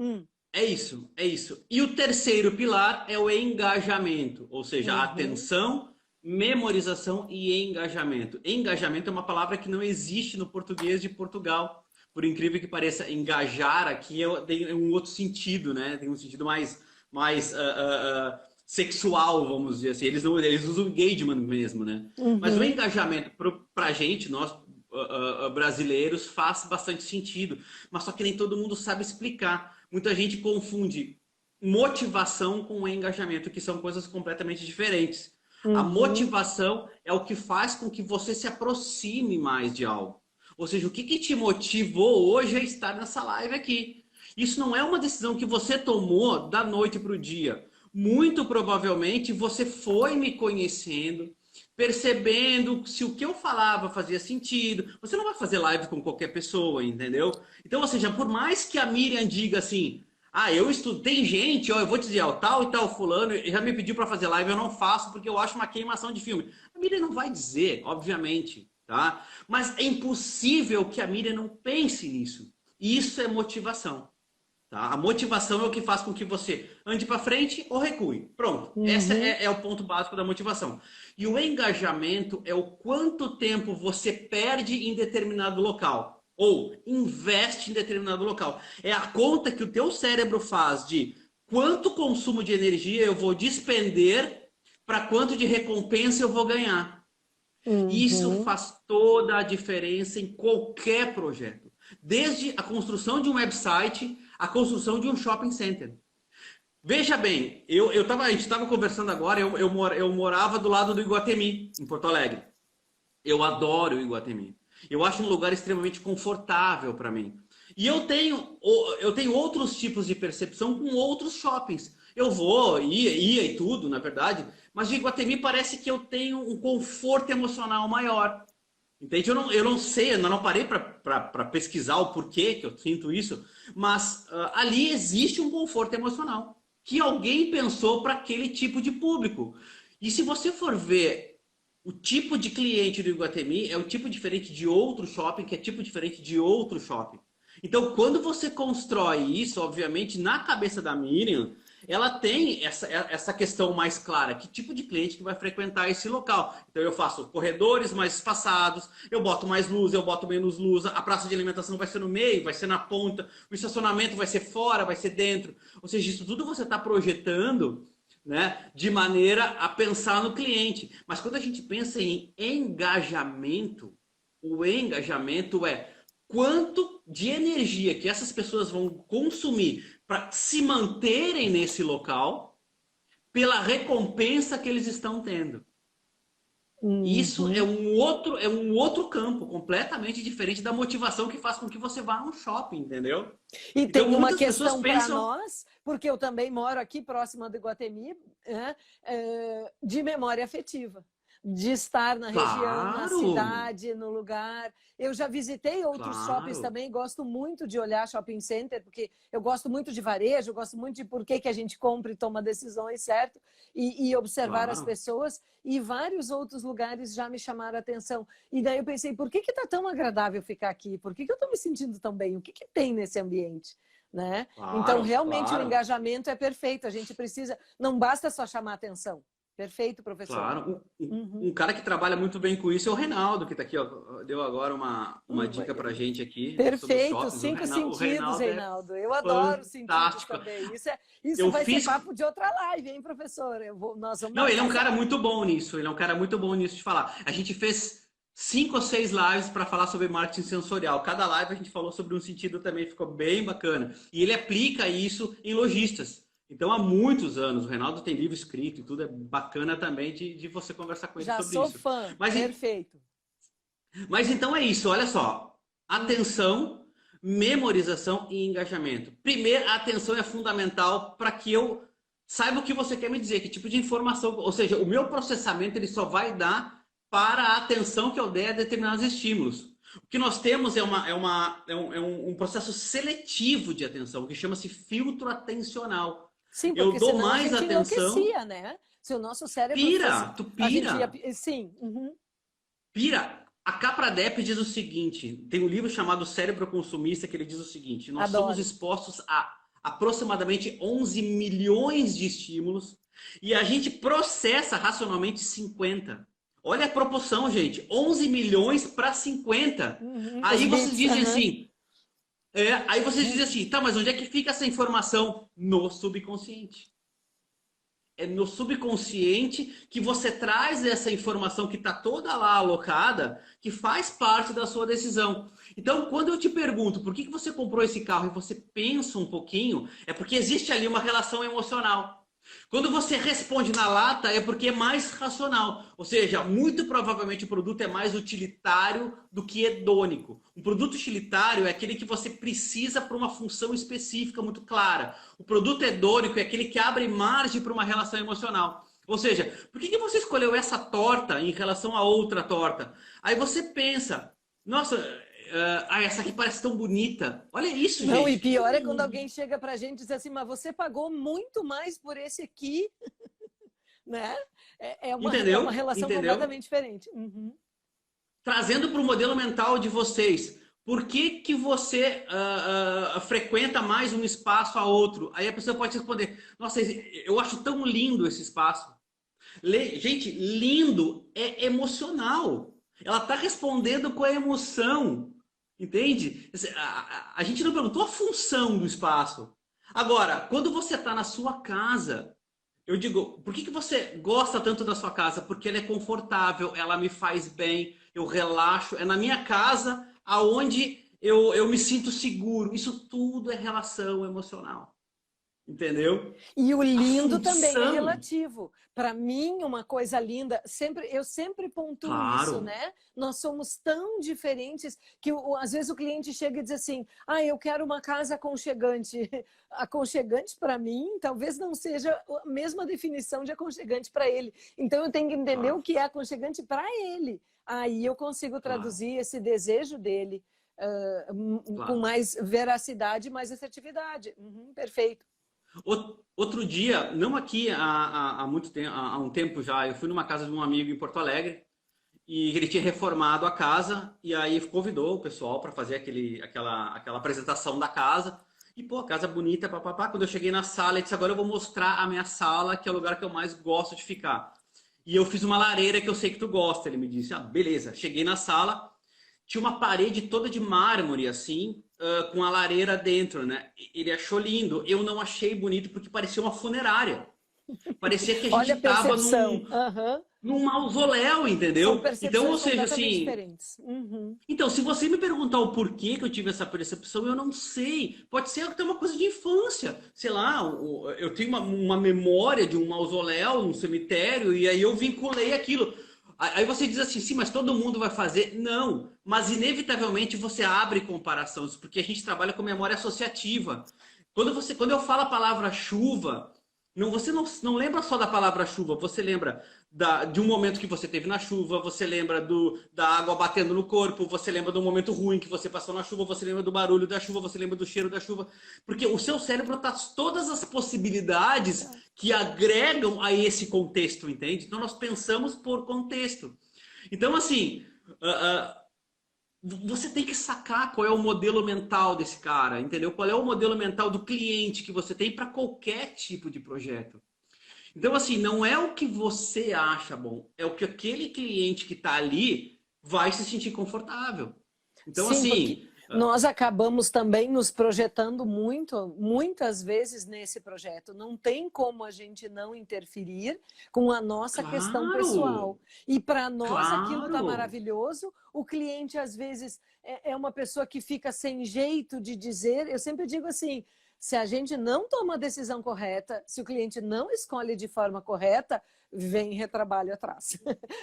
é isso, é isso. E o terceiro pilar é o engajamento, ou seja, a Uhum. atenção, memorização e engajamento. Engajamento é uma palavra que não existe no português de Portugal. Por incrível que pareça, engajar aqui tem um outro sentido, né? Tem um sentido mais sexual, vamos dizer assim. Eles usam engagement mesmo, né? Mas o Uhum. engajamento para a gente, nós brasileiros, faz bastante sentido. Mas só que nem todo mundo sabe explicar. Muita gente confunde motivação com engajamento, que são coisas completamente diferentes. A Uhum. motivação é o que faz com que você se aproxime mais de algo. Ou seja, o que te motivou hoje a estar nessa live aqui? Isso não é uma decisão que você tomou da noite para o dia. Muito provavelmente você foi me conhecendo, percebendo se o que eu falava fazia sentido. Você não vai fazer live com qualquer pessoa, entendeu? Então, ou seja, por mais que a Miriam diga assim, eu estudo, tem gente, ó, eu vou te dizer, ó, tal e tal fulano já me pediu para fazer live, eu não faço porque eu acho uma queimação de filme. A Miriam não vai dizer, obviamente, tá? Mas é impossível que a Miriam não pense nisso. Isso é motivação. Tá? A motivação é o que faz com que você ande para frente ou recue. Pronto. Esse Uhum. é o ponto básico da motivação. E o engajamento é o quanto tempo você perde em determinado local ou investe em determinado local. É a conta que o teu cérebro faz de quanto consumo de energia eu vou despender para quanto de recompensa eu vou ganhar. Isso Uhum. faz toda a diferença em qualquer projeto. Desde a construção de um website, a construção de um shopping center. Veja bem, a gente estava conversando agora, eu morava do lado do Iguatemi, em Porto Alegre. Eu adoro o Iguatemi. Eu acho um lugar extremamente confortável para mim. E eu tenho outros tipos de percepção com outros shoppings. Ia e tudo, na verdade, mas de Iguatemi parece que eu tenho um conforto emocional maior. Entende? Eu não sei, eu não parei para pesquisar o porquê que eu sinto isso, mas ali existe um conforto emocional que alguém pensou para aquele tipo de público. E se você for ver o tipo de cliente do Iguatemi, é um tipo diferente de outro shopping, que é tipo diferente de outro shopping. Então, quando você constrói isso, obviamente, na cabeça da Miriam, ela tem essa questão mais clara. Que tipo de cliente que vai frequentar esse local? Então, eu faço corredores mais espaçados, eu boto mais luz, eu boto menos luz, a praça de alimentação vai ser no meio, vai ser na ponta, o estacionamento vai ser fora, vai ser dentro. Ou seja, isso tudo você está projetando, né, de maneira a pensar no cliente. Mas quando a gente pensa em engajamento, o engajamento é quanto de energia que essas pessoas vão consumir para se manterem nesse local pela recompensa que eles estão tendo. Isso é Uhum. um outro campo completamente diferente da motivação que faz com que você vá a um shopping, entendeu? E Então tem uma muitas pessoas questão para pensam, nós, porque eu também moro aqui próxima do Iguatemi, né, de memória afetiva. de estar na região, na Claro, cidade, no lugar. Eu já visitei outros shoppings claro, também, gosto muito de olhar shopping center, porque eu gosto muito de varejo, eu gosto muito de por que a gente compra e toma decisões, certo? E observar as claro. pessoas. E vários outros lugares já me chamaram a atenção. E daí eu pensei, por que está tão agradável ficar aqui? Por que eu estou me sentindo tão bem? O que tem nesse ambiente? Né? Então, Claro, realmente, o claro, engajamento é perfeito. A gente precisa... Não basta só chamar atenção. Perfeito, professor. claro. Uhum. Um cara que trabalha muito bem com isso é o Reinaldo, que está aqui, ó, deu agora uma dica para a gente aqui sobre os Perfeito, shoppings. cinco O sentidos, Reinaldo é Reinaldo. Eu adoro sentidos fantástico. também. Isso Eu vai ser fiz. papo de outra live, hein, professor? Nós vamos Não, ele é marcar um essa cara live. muito bom nisso. Ele é um cara muito bom nisso de falar. A gente fez 5 ou 6 lives para falar sobre marketing sensorial. Cada live a gente falou sobre um sentido também, ficou bem bacana. E ele aplica isso em lojistas. Então, há muitos anos, o Reinaldo tem livro escrito e tudo, é bacana também de você conversar com ele Já sobre sou isso. fã. Mas, Perfeito. mas então é isso, olha só. Uhum. Atenção, memorização e engajamento. Primeiro, a atenção é fundamental para que eu saiba o que você quer me dizer, que tipo de informação, ou seja, o meu processamento ele só vai dar para a atenção que eu der a determinados estímulos. O que nós temos é um processo seletivo de atenção, que chama-se filtro atencional. Sim, Eu porque dou senão a mais gente atenção, enlouquecia, né? Se o nosso cérebro fosse... tu A gente ia... pira. Sim. Uhum. Pira. A Capradep diz o seguinte, tem um livro chamado Cérebro Consumista que ele diz o seguinte, nós somos Adoro. expostos a aproximadamente 11 milhões de estímulos e a gente processa racionalmente 50. Olha a proporção, gente, 11 milhões para 50. Uhum. Os Aí vocês bits. dizem Uhum. assim, aí vocês dizem assim, tá, mas onde é que fica essa informação? No subconsciente. É no subconsciente que você traz essa informação que está toda lá alocada, que faz parte da sua decisão. Então, quando eu te pergunto por que você comprou esse carro e você pensa um pouquinho, é porque existe ali uma relação emocional. Quando você responde na lata, é porque é mais racional. Ou seja, muito provavelmente o produto é mais utilitário do que hedônico. Um produto utilitário é aquele que você precisa para uma função específica muito clara. O produto hedônico é aquele que abre margem para uma relação emocional. Ou seja, por que você escolheu essa torta em relação a outra torta? Aí você pensa, nossa, essa aqui parece tão bonita. Olha isso, Não, e gente. pior é quando alguém chega pra gente e diz assim, mas você pagou muito mais por esse aqui, né? É uma Entendeu? relação Entendeu? completamente diferente. Uhum. Trazendo para o modelo mental de vocês, por que você frequenta mais um espaço a outro? Aí a pessoa pode responder, nossa, eu acho tão lindo esse espaço. Gente, lindo é emocional. Ela está respondendo com a emoção, entende? A gente não perguntou a função do espaço. Agora, quando você está na sua casa, eu digo, por que você gosta tanto da sua casa? Porque ela é confortável, ela me faz bem, eu relaxo. É na minha casa aonde eu me sinto seguro. Isso tudo é relação emocional. Entendeu? E o A lindo também é função, relativo. Para mim, uma coisa linda, eu sempre pontuo isso, claro, né? Nós somos tão diferentes que às vezes o cliente chega e diz assim: "Ah, eu quero uma casa aconchegante". Aconchegante para mim, talvez não seja a mesma definição de aconchegante para ele. Então eu tenho que entender claro, o que é aconchegante para ele. Aí eu consigo claro, traduzir esse desejo dele com claro. mais veracidade e mais assertividade. Uhum, perfeito. Outro dia, não aqui há muito tempo, há um tempo já, eu fui numa casa de um amigo em Porto Alegre e ele tinha reformado a casa e aí convidou o pessoal para fazer aquela apresentação da casa. E pô, casa bonita, papapá. Quando eu cheguei na sala, ele disse: agora eu vou mostrar a minha sala, que é o lugar que eu mais gosto de ficar. E eu fiz uma lareira que eu sei que tu gosta. Ele me disse: ah, beleza. Cheguei na sala, tinha uma parede toda de mármore, assim, com a lareira dentro, né? Ele achou lindo. Eu não achei bonito porque parecia uma funerária. Parecia que a gente Olha a estava percepção. Aham. num mausoléu, São entendeu? Então, ou percepções seja, completamente assim, diferentes. Uhum. então, se você me perguntar o porquê que eu tive essa percepção, eu não sei. Pode ser até uma coisa de infância. Sei lá, eu tenho uma memória de um mausoléu, um cemitério, e aí eu vinculei aquilo. Aí você diz assim, sim, mas todo mundo vai fazer. Não, mas inevitavelmente você abre comparações, porque a gente trabalha com memória associativa. Quando eu falo a palavra chuva, Você não lembra só da palavra chuva, você lembra de um momento que você teve na chuva, você lembra da água batendo no corpo, você lembra do momento ruim que você passou na chuva, você lembra do barulho da chuva, você lembra do cheiro da chuva. Porque o seu cérebro tá todas as possibilidades que agregam a esse contexto, entende? Então nós pensamos por contexto. Então, assim, você tem que sacar qual é o modelo mental desse cara, entendeu? Qual é o modelo mental do cliente que você tem para qualquer tipo de projeto. Então, assim, não é o que você acha bom, é o que aquele cliente que está ali vai se sentir confortável. Então, Sim, porque assim, nós acabamos também nos projetando muitas vezes nesse projeto. Não tem como a gente não interferir com a nossa questão claro, pessoal. E para nós aquilo está claro, maravilhoso. O cliente, às vezes, é uma pessoa que fica sem jeito de dizer. Eu sempre digo assim, se a gente não toma a decisão correta, se o cliente não escolhe de forma correta, vem retrabalho atrás.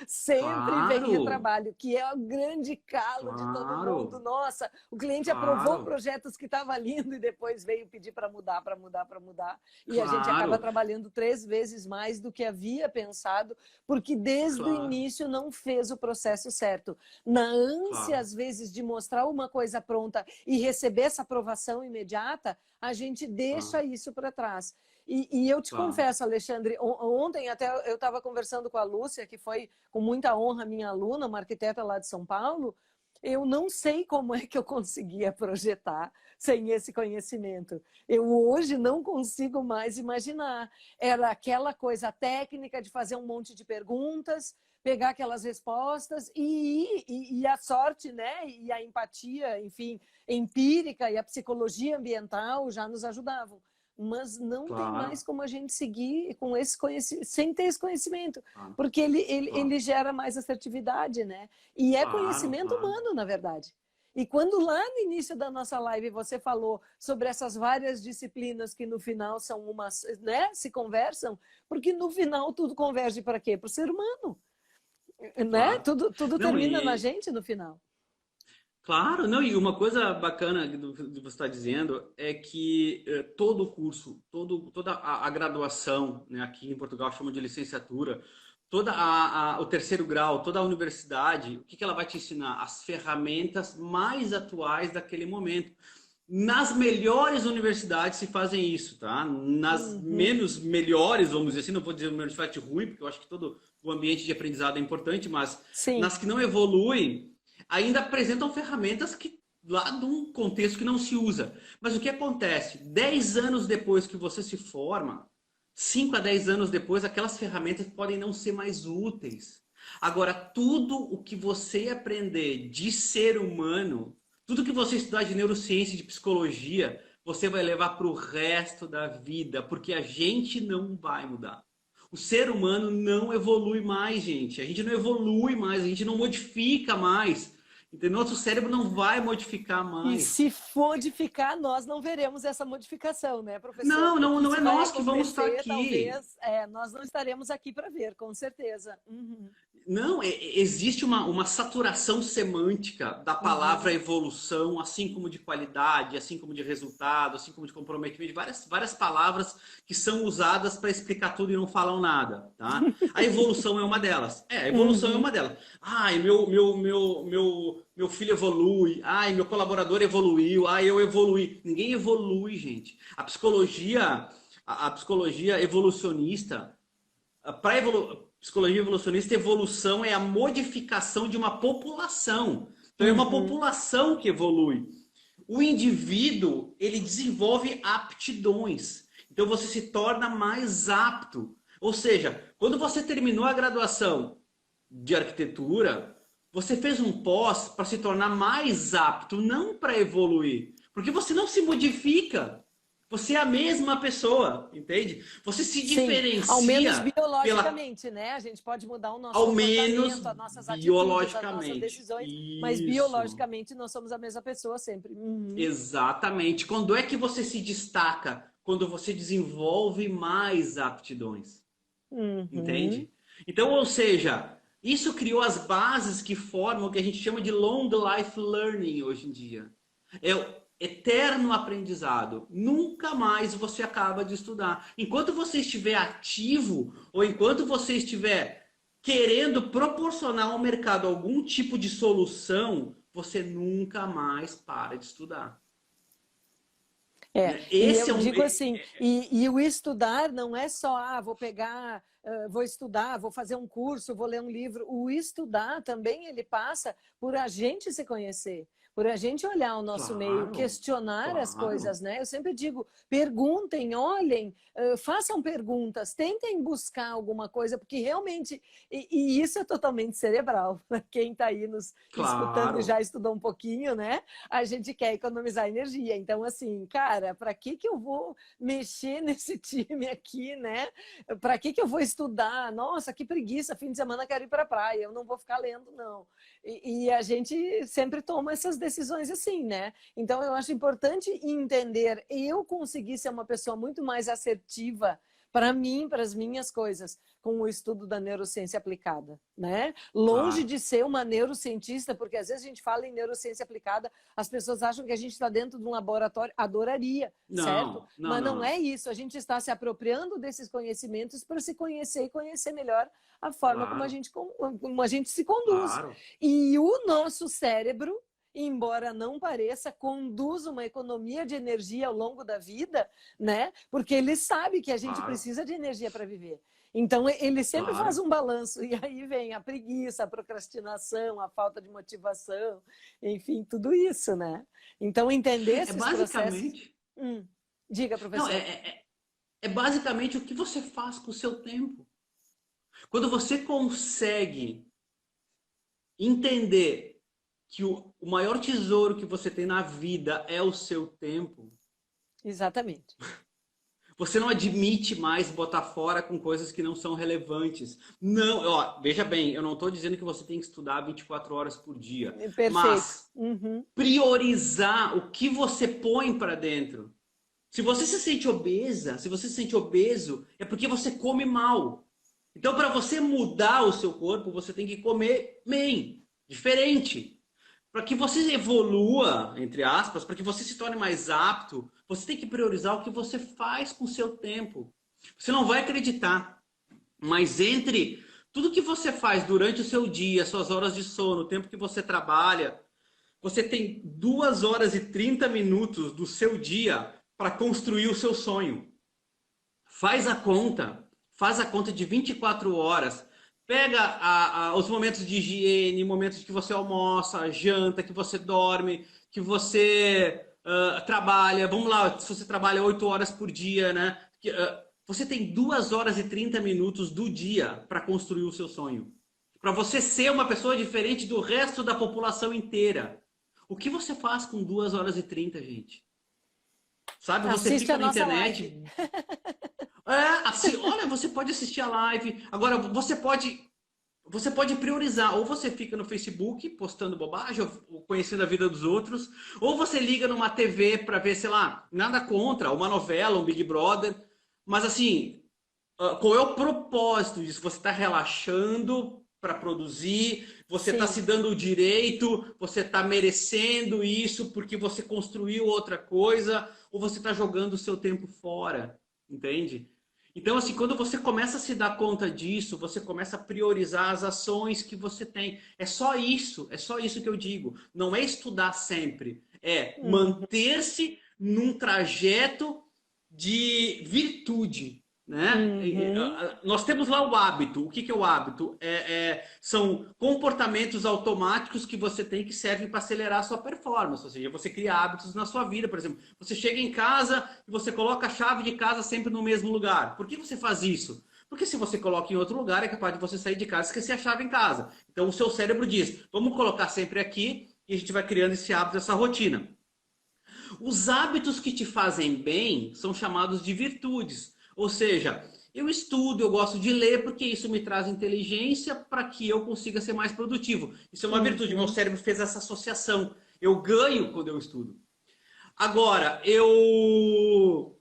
Sempre vem claro, retrabalho, que é o grande calo de todo mundo. claro, Nossa, o cliente aprovou claro, projetos que estava lindo e depois veio pedir para mudar, para mudar, para mudar. E a gente acaba claro, trabalhando 3 vezes mais do que havia pensado, porque desde o claro, início não fez o processo certo. Na ânsia, claro, às vezes, de mostrar uma coisa pronta e receber essa aprovação imediata, a gente deixa claro, isso para trás. E eu te claro. confesso, Alexandre, ontem até eu estava conversando com a Lúcia, que foi com muita honra minha aluna, uma arquiteta lá de São Paulo. Eu não sei como é que eu conseguia projetar sem esse conhecimento. Eu hoje não consigo mais imaginar. Era aquela coisa técnica de fazer um monte de perguntas, pegar aquelas respostas e a sorte, né? E a empatia, enfim, empírica e a psicologia ambiental já nos ajudavam. Mas não tem mais Claro, como a gente seguir com esse sem ter esse conhecimento, claro, porque ele claro, gera mais assertividade, né? E é claro, conhecimento claro. humano, na verdade. E quando lá no início da nossa live você falou sobre essas várias disciplinas que no final são umas, né, se conversam, porque no final tudo converge para quê? Para o ser humano, né? Claro. Tudo Não, termina na gente no final. claro, não, e uma coisa bacana que você está dizendo é que todo o curso, toda a graduação, né, aqui em Portugal chama de licenciatura, o terceiro grau, toda a universidade, o que que ela vai te ensinar? As ferramentas mais atuais daquele momento. Nas melhores universidades se fazem isso, tá? Nas Uhum. menos melhores, vamos dizer assim, não vou dizer uma universidade ruim, porque eu acho que todo o ambiente de aprendizado é importante, mas Sim. nas que não evoluem, ainda apresentam ferramentas que lá de um contexto que não se usa. Mas o que acontece? 10 anos depois que você se forma, 5 a 10 anos depois, aquelas ferramentas podem não ser mais úteis. Agora, tudo o que você aprender de ser humano, tudo que você estudar de neurociência e de psicologia, você vai levar para o resto da vida, porque a gente não vai mudar. O ser humano não evolui mais, gente. A gente não evolui mais, a gente não modifica mais. Entendeu? Nosso cérebro não vai modificar E mais. se modificar, nós não veremos essa modificação, né, professor? Não, não, Porque não é isso vai nós que vamos estar acontecer, aqui. talvez, nós não estaremos aqui para ver, com certeza. Uhum, Não, existe uma saturação semântica da palavra uhum. evolução, assim como de qualidade, assim como de resultado, assim como de comprometimento, várias palavras que são usadas para explicar tudo e não falam nada, tá? A evolução é uma delas. A evolução é Uhum. uma delas. Ai, meu filho evolui. Ai, meu colaborador evoluiu. Ai, eu evolui. Ninguém evolui, gente. A psicologia evolucionista, para psicologia evolucionista, evolução é a modificação de uma população. Então é uma Uhum. população que evolui. O indivíduo, ele desenvolve aptidões. Então você se torna mais apto. Ou seja, quando você terminou a graduação de arquitetura, você fez um pós para se tornar mais apto, não para evoluir. Porque você não se modifica. Você é a mesma pessoa, entende? Você se Sim, ao menos diferencia pela, biologicamente, né? A gente pode mudar o nosso ao menos comportamento, as nossas atitudes, as nossas biologicamente. decisões, mas Isso. biologicamente nós somos a mesma pessoa sempre. Uhum. Exatamente. Quando é que você se destaca? Quando você desenvolve mais aptidões. Uhum. Entende? Então, ou seja, isso criou as bases que formam o que a gente chama de long life learning hoje em dia. É eterno aprendizado. Nunca mais você acaba de estudar. Enquanto você estiver ativo ou enquanto você estiver querendo proporcionar ao mercado algum tipo de solução, você nunca mais para de estudar. E eu digo assim, e o estudar não é só, vou pegar, vou estudar, vou fazer um curso, vou ler um livro. O estudar também, ele passa por a gente se conhecer, por a gente olhar o nosso meio, questionar as coisas, né? Eu sempre digo, perguntem, olhem, façam perguntas, tentem buscar alguma coisa, porque realmente, e isso é totalmente cerebral, para quem está aí nos escutando e já estudou um pouquinho, né? A gente quer economizar energia, então assim, cara, para que eu vou mexer nesse time aqui, né? Para que eu vou estudar? Nossa, que preguiça, fim de semana quero ir para a praia, eu não vou ficar lendo, não. E a gente sempre toma essas decisões assim, né? Então eu acho importante entender, eu consegui ser uma pessoa muito mais assertiva para mim, para as minhas coisas, com o estudo da neurociência aplicada, né? Longe de ser uma neurocientista, porque às vezes a gente fala em neurociência aplicada, as pessoas acham que a gente está dentro de um laboratório, adoraria, certo? Mas não é isso, a gente está se apropriando desses conhecimentos para se conhecer e conhecer melhor a forma como a gente se conduz. E o nosso cérebro, embora não pareça, conduz uma economia de energia ao longo da vida, né? Porque ele sabe que a gente precisa de energia para viver. Então, ele sempre faz um balanço. E aí vem a preguiça, a procrastinação, a falta de motivação, enfim, tudo isso, né? Então, entender esses processos... Diga, professor. Não, é basicamente o que você faz com o seu tempo. Quando você consegue entender que o maior tesouro que você tem na vida é o seu tempo. Exatamente. Você não admite mais botar fora com coisas que não são relevantes. Não, ó, veja bem, eu não estou dizendo que você tem que estudar 24 horas por dia. Perfeito. Mas priorizar o que você põe para dentro. Se você se sente obesa, se você se sente obeso, é porque você come mal. Então, para você mudar o seu corpo, você tem que comer bem, diferente. Para que você evolua, entre aspas, para que você se torne mais apto, você tem que priorizar o que você faz com o seu tempo. Você não vai acreditar, mas entre tudo que você faz durante o seu dia, suas horas de sono, o tempo que você trabalha, você tem 2 horas e 30 minutos do seu dia para construir o seu sonho. Faz a conta de 24 horas. Pega os momentos de higiene, momentos que você almoça, janta, que você dorme, que você trabalha. Vamos lá, se você trabalha 8 horas por dia, né? Você tem 2 horas e 30 minutos do dia para construir o seu sonho. Para você ser uma pessoa diferente do resto da população inteira. O que você faz com 2 horas e 30, gente? Sabe, você fica na internet... Olha, você pode assistir a live. Agora, você pode priorizar. Ou você fica no Facebook postando bobagem, ou conhecendo a vida dos outros. Ou você liga numa TV para ver, sei lá, nada contra, uma novela, um Big Brother. Mas assim, qual é o propósito disso? Você está relaxando para produzir, você está se dando o direito, você está merecendo isso porque você construiu outra coisa, ou você está jogando o seu tempo fora, entende? Então, assim, quando você começa a se dar conta disso, você começa a priorizar as ações que você tem. É só isso que eu digo. Não é estudar sempre, é manter-se num trajeto de virtude, né? Nós temos lá o hábito. O que é o hábito? São comportamentos automáticos que você tem que servem para acelerar a sua performance. Ou seja, você cria hábitos na sua vida. Por exemplo, você chega em casa e você coloca a chave de casa sempre no mesmo lugar. Por que você faz isso? Porque se você coloca em outro lugar, é capaz de você sair de casa e esquecer a chave em casa. Então o seu cérebro diz, vamos colocar sempre aqui, e a gente vai criando esse hábito, essa rotina. Os hábitos que te fazem bem são chamados de virtudes. Ou seja, eu estudo, eu gosto de ler, porque isso me traz inteligência para que eu consiga ser mais produtivo. Isso é uma virtude, meu cérebro fez essa associação. Eu ganho quando eu estudo. Agora, eu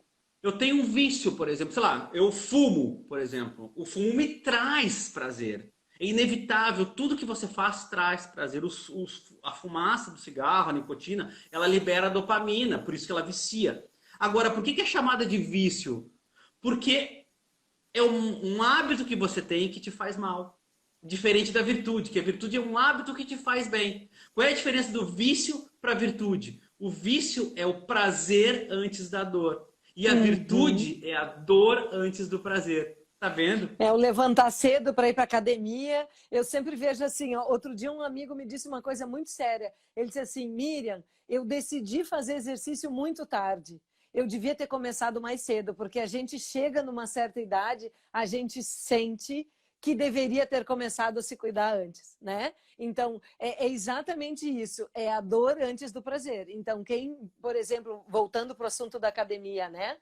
tenho um vício, por exemplo, sei lá, eu fumo, por exemplo. O fumo me traz prazer. É inevitável, tudo que você faz traz prazer. A fumaça do cigarro, a nicotina, ela libera dopamina, por isso que ela vicia. Agora, por que é chamada de vício? Porque é um hábito que você tem que te faz mal. Diferente da virtude, que a virtude é um hábito que te faz bem. Qual é a diferença do vício para a virtude? O vício é o prazer antes da dor. E a virtude é a dor antes do prazer. Tá vendo? É o levantar cedo para ir para academia. Eu sempre vejo assim, ó, outro dia um amigo me disse uma coisa muito séria. Ele disse assim, Miriam, eu decidi fazer exercício muito tarde. Eu devia ter começado mais cedo, porque a gente chega numa certa idade, a gente sente que deveria ter começado a se cuidar antes, né? Então, é exatamente isso, é a dor antes do prazer. Então, quem, por exemplo, voltando para o assunto da academia, né?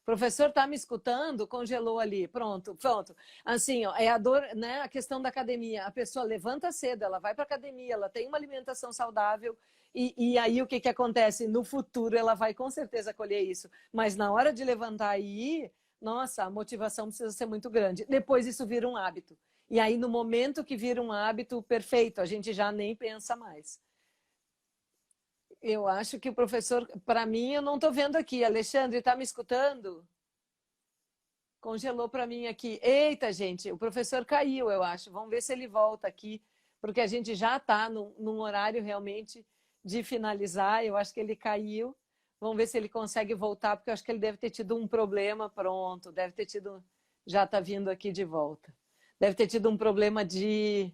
Professor, está me escutando? Congelou ali. Pronto, pronto. Assim, ó, é a dor, né? A questão da academia. A pessoa levanta cedo, ela vai para a academia, ela tem uma alimentação saudável e aí o que acontece? No futuro ela vai com certeza colher isso. Mas na hora de levantar e ir, nossa, a motivação precisa ser muito grande. Depois isso vira um hábito. E aí no momento que vira um hábito, perfeito, a gente já nem pensa mais. Eu acho que o professor, para mim, eu não estou vendo aqui. Alexandre, está me escutando? Congelou para mim aqui. Eita, gente, o professor caiu, eu acho. Vamos ver se ele volta aqui, porque a gente já está num horário realmente de finalizar. Eu acho que ele caiu. Vamos ver se ele consegue voltar, porque eu acho que ele deve ter tido um problema. Pronto, deve ter tido... Já está vindo aqui de volta. Deve ter tido um problema de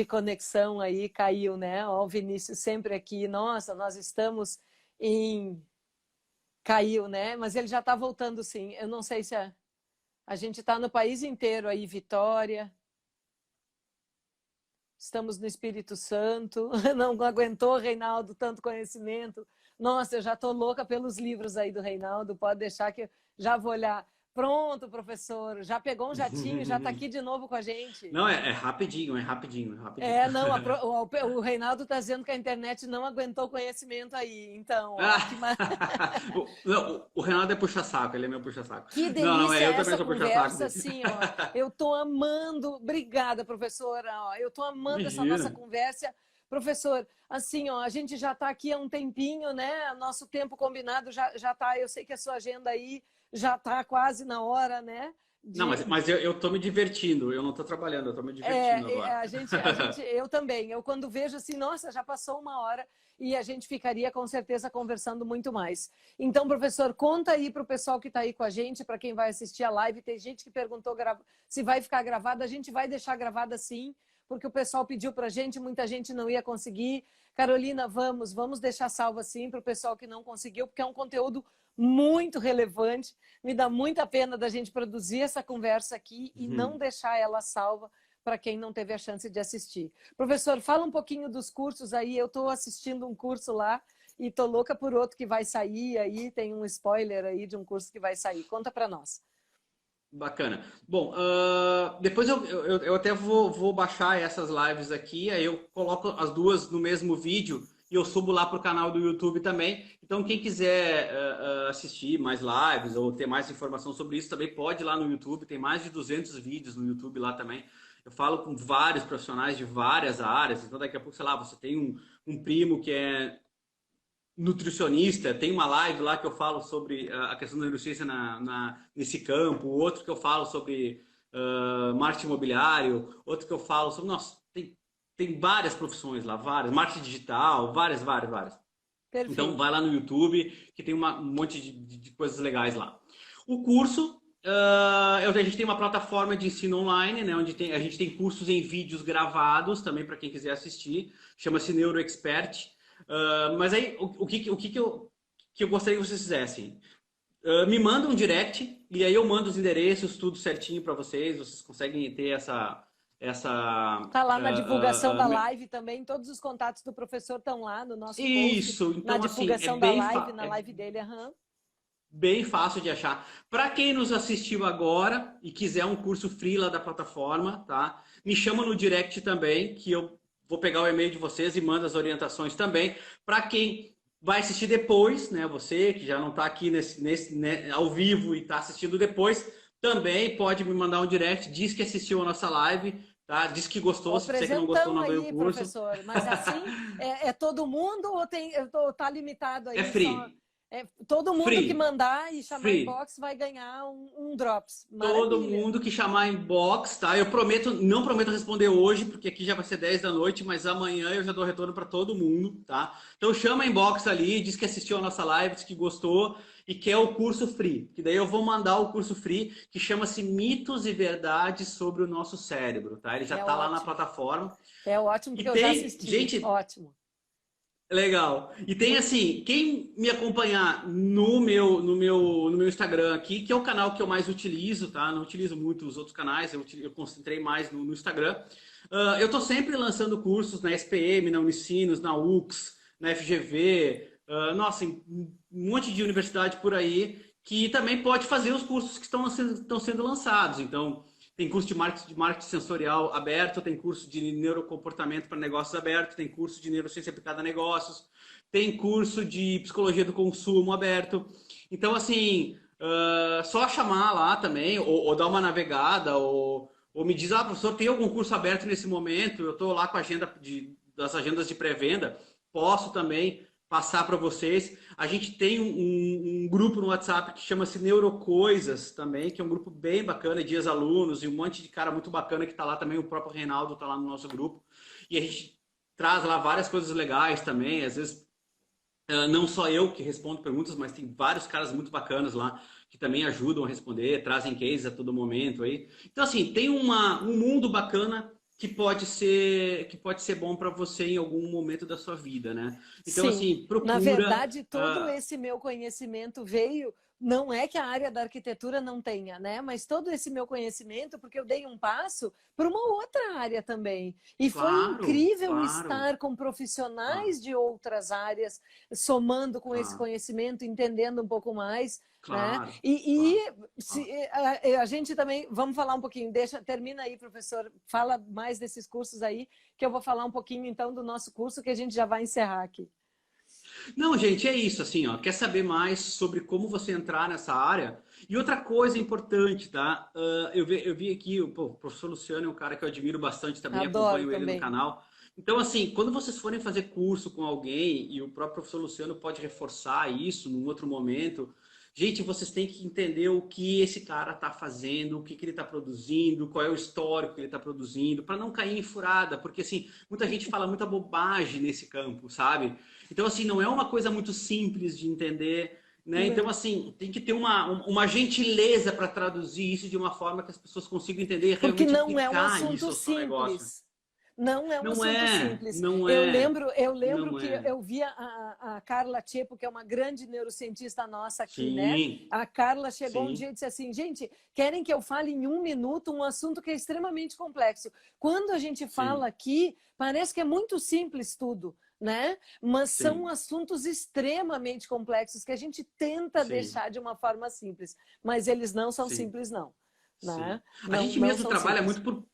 conexão aí, caiu, né? Ó, o Vinícius sempre aqui, nossa, nós estamos em... Caiu, né? Mas ele já está voltando sim. Eu não sei se a gente está no país inteiro aí, Vitória. Estamos no Espírito Santo. Não aguentou, Reinaldo, tanto conhecimento. Nossa, eu já estou louca pelos livros aí do Reinaldo, pode deixar que eu já vou olhar. Pronto, professor, já pegou um jatinho, já está aqui de novo com a gente. Não, é rapidinho, é rapidinho, é rapidinho. Não, o Reinaldo está dizendo que a internet não aguentou conhecimento aí, então... Não, o Reinaldo é puxa-saco, ele é meu puxa-saco. Que delícia não, eu também essa sou conversa, puxa-saco. assim, ó. Eu estou amando, obrigada, professora, ó, eu estou amando essa nossa conversa. Professor, assim, ó, a gente já está aqui há um tempinho, né? Nosso tempo combinado já está, eu sei que a sua agenda aí já está quase na hora, né? Não, mas eu estou me divertindo, eu não estou trabalhando, eu estou me divertindo agora. Eu também, eu quando vejo assim, nossa, já passou uma hora e a gente ficaria com certeza conversando muito mais. Então, professor, conta aí para o pessoal que está aí com a gente, para quem vai assistir a live, tem gente que perguntou se vai ficar gravada, a gente vai deixar gravada sim, porque o pessoal pediu para a gente, muita gente não ia conseguir. Carolina, vamos deixar salva sim para o pessoal que não conseguiu, porque é um conteúdo muito relevante. Me dá muita pena da gente produzir essa conversa aqui e não deixar ela salva para quem não teve a chance de assistir. Professor, fala um pouquinho dos cursos aí. Eu estou assistindo um curso lá e estou louca por outro que vai sair aí. Tem um spoiler aí de um curso que vai sair. Conta para nós. Bacana. Bom, depois eu até vou baixar essas lives aqui, aí eu coloco as duas no mesmo vídeo e eu subo lá para o canal do YouTube também. Então, quem quiser assistir mais lives ou ter mais informação sobre isso, também pode ir lá no YouTube. Tem mais de 200 vídeos no YouTube lá também. Eu falo com vários profissionais de várias áreas. Então, daqui a pouco, sei lá, você tem um primo que é nutricionista, tem uma live lá que eu falo sobre a questão da neurociência nesse campo, outro que eu falo sobre marketing imobiliário, outro que eu falo sobre... Nossa, tem várias profissões lá, várias. Marketing digital, várias. Perfeito. Então, vai lá no YouTube, que tem um monte de coisas legais lá. O curso, a gente tem uma plataforma de ensino online, né, onde a gente tem cursos em vídeos gravados, também para quem quiser assistir. Chama-se NeuroExpert. Mas aí, o que eu gostaria que vocês fizessem? Me mandam um direct, e aí eu mando os endereços, tudo certinho para vocês. Vocês conseguem ter essa Tá lá na divulgação da live também, todos os contatos do professor estão lá no nosso post. Isso, então na divulgação assim, da live, na live dele, bem fácil de achar. Para quem nos assistiu agora e quiser um curso free lá da plataforma, tá? Me chama no direct também, que eu vou pegar o e-mail de vocês e mando as orientações também. Para quem vai assistir depois, né? Você que já não está aqui ao vivo e está assistindo depois, também pode me mandar um direct, diz que assistiu a nossa live, tá? Diz que gostou, se você que não gostou, Apresentão não veio o aí, curso. professor. Mas assim, é todo mundo ou tá limitado aí É só? free. Todo mundo que Free. mandar e chamar Free. inbox vai ganhar um drops. Todo Maravilha. mundo que chamar inbox, tá? Eu prometo, não prometo responder hoje, porque aqui já vai ser 10 da noite, mas amanhã eu já dou retorno para todo mundo, tá? Então chama inbox ali, diz que assistiu a nossa live, diz que gostou e quer o curso free. Que daí eu vou mandar o curso free, que chama-se Mitos e Verdades sobre o Nosso Cérebro, tá? Ele já tá lá na Ótimo. plataforma. É ótimo, E porque eu já tem, assisti. gente, Ótimo. legal. E tem assim, quem me acompanhar no meu Instagram aqui, que é o canal que eu mais utilizo, tá? Não utilizo muito os outros canais, eu concentrei mais no Instagram. Eu tô sempre lançando cursos na SPM, na Unicinos, na UX, na FGV, nossa, em um monte de universidade por aí, que também pode fazer os cursos que estão sendo lançados. Então, tem curso de marketing sensorial aberto, tem curso de neurocomportamento para negócios aberto, tem curso de neurociência aplicada a negócios, tem curso de psicologia do consumo aberto. Então, assim, só chamar lá também, ou dar uma navegada, ou me diz, professor, tem algum curso aberto nesse momento? Eu estou lá com a agenda das agendas de pré-venda, posso também passar para vocês. A gente tem um grupo no WhatsApp que chama-se Neurocoisas também, que é um grupo bem bacana de ex-alunos e um monte de cara muito bacana que está lá também. O próprio Reinaldo está lá no nosso grupo. E a gente traz lá várias coisas legais também. Às vezes, não só eu que respondo perguntas, mas tem vários caras muito bacanas lá que também ajudam a responder, trazem cases a todo momento aí. Então, assim, tem um mundo bacana que pode ser bom para você em algum momento da sua vida, né? Então, Sim, assim, na procura. verdade, todo esse meu conhecimento veio, não é que a área da arquitetura não tenha, né? Mas todo esse meu conhecimento, porque eu dei um passo para uma outra área também. E foi Claro, incrível claro, estar com claro, profissionais de outras áreas, somando com esse claro, conhecimento, entendendo um pouco mais, né? claro, E, claro, e claro. a gente também, vamos falar um pouquinho, termina aí, professor, fala mais desses cursos aí, que eu vou falar um pouquinho então do nosso curso, que a gente já vai encerrar aqui. Não, gente, é isso, assim, ó. Quer saber mais sobre como você entrar nessa área? E outra coisa importante, tá? Eu vi aqui, o professor Luciano é um cara que eu admiro bastante também, Adoro acompanho ele no também. canal. Então, assim, quando vocês forem fazer curso com alguém, e o próprio professor Luciano pode reforçar isso num outro momento, gente, vocês têm que entender o que esse cara está fazendo, o que ele está produzindo, qual é o histórico que ele está produzindo, para não cair em furada, porque, assim, muita gente fala muita bobagem nesse campo, sabe? Então, assim, não é uma coisa muito simples de entender, né? Então, assim, tem que ter uma gentileza para traduzir isso de uma forma que as pessoas consigam entender e Porque realmente não é um aplicar isso assunto ao seu negócio. simples. Não é um Não assunto é, simples. não Eu é, lembro, eu lembro não que é. eu via a Carla Tchepo, que é uma grande neurocientista nossa aqui, né? Sim, A Carla chegou um dia sim, e disse assim, gente, querem que eu fale em 1 minuto um assunto que é extremamente complexo. Quando a gente fala sim, aqui, parece que é muito simples tudo, né? Mas são sim, assuntos extremamente complexos que a gente tenta sim, deixar de uma forma simples, mas eles não são sim. simples, não, Sim. né? A Não, gente não mesmo são trabalha simples. muito por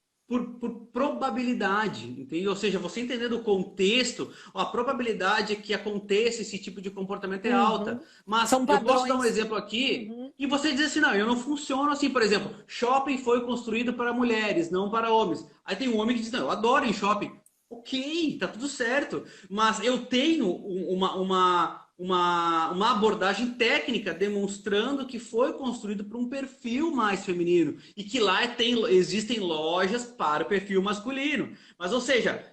probabilidade, entende? Ou seja, você entendendo o contexto, a probabilidade que aconteça esse tipo de comportamento é alta. Uhum. Mas São eu posso dar um padrões. exemplo aqui Uhum. e você dizer assim, não, eu não funciono assim. Por exemplo, shopping foi construído para mulheres, não para homens. Aí tem um homem que diz, não, eu adoro ir em shopping. Ok, tá tudo certo. Mas eu tenho uma abordagem técnica demonstrando que foi construído para um perfil mais feminino e que lá existem lojas para o perfil masculino. Mas, ou seja,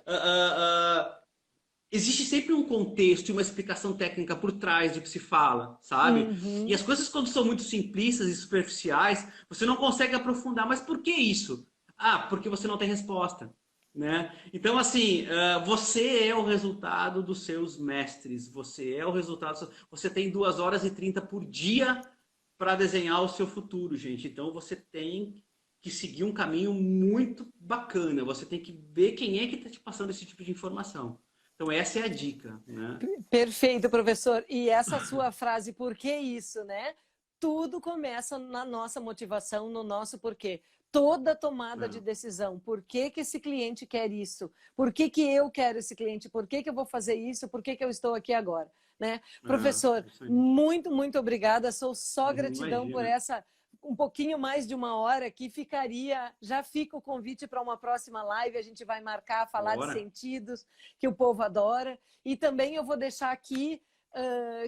existe sempre um contexto e uma explicação técnica por trás do que se fala, sabe? E Uhum. as coisas, quando são muito simplistas e superficiais, você não consegue aprofundar. Mas por que isso? Ah, porque você não tem resposta. Né? Então, assim, você é o resultado dos seus mestres, você é o resultado. Você tem 2 horas e 30 por dia para desenhar o seu futuro, gente. Então, você tem que seguir um caminho muito bacana. Você tem que ver quem é que está te passando esse tipo de informação. Então, essa é a dica, né? Perfeito, professor. E essa sua frase, por que isso, né? Tudo começa na nossa motivação, no nosso porquê. Toda tomada de É, decisão. Por que que esse cliente quer isso? Por que que eu quero esse cliente? Por que que eu vou fazer isso? Por que que eu estou aqui agora? Né? Professor, isso aí. muito, muito obrigada. Sou só gratidão por Imagina. um pouquinho mais de uma hora aqui, já fica o convite para uma próxima live, a gente vai marcar, falar de sentidos, que o povo adora. E também eu vou deixar aqui,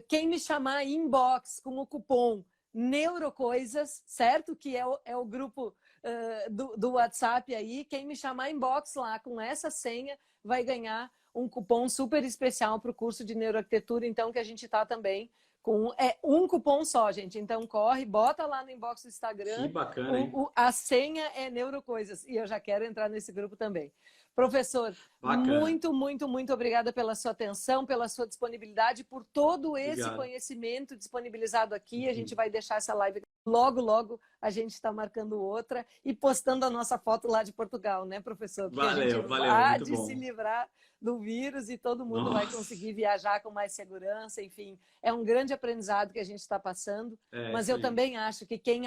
quem me chamar inbox com o cupom Neurocoisas, certo? Que é o grupo do WhatsApp aí, quem me chamar inbox lá com essa senha vai ganhar um cupom super especial para o curso de neuroarquitetura, então, que a gente está também com um cupom só, gente. Então, corre, bota lá no inbox do Instagram. Que bacana, hein? A senha é Neurocoisas. E eu já quero entrar nesse grupo também. Professor, bacana. muito, muito, muito obrigada pela sua atenção, pela sua disponibilidade, por todo esse Obrigado. Conhecimento disponibilizado aqui. A gente vai deixar essa live logo, logo. A gente está marcando outra e postando a nossa foto lá de Portugal, né, professor? Porque valeu, a gente valeu, vai muito bom. se livrar do vírus e todo mundo vai conseguir viajar com mais segurança, enfim. É um grande aprendizado que a gente está passando, mas eu também acho que quem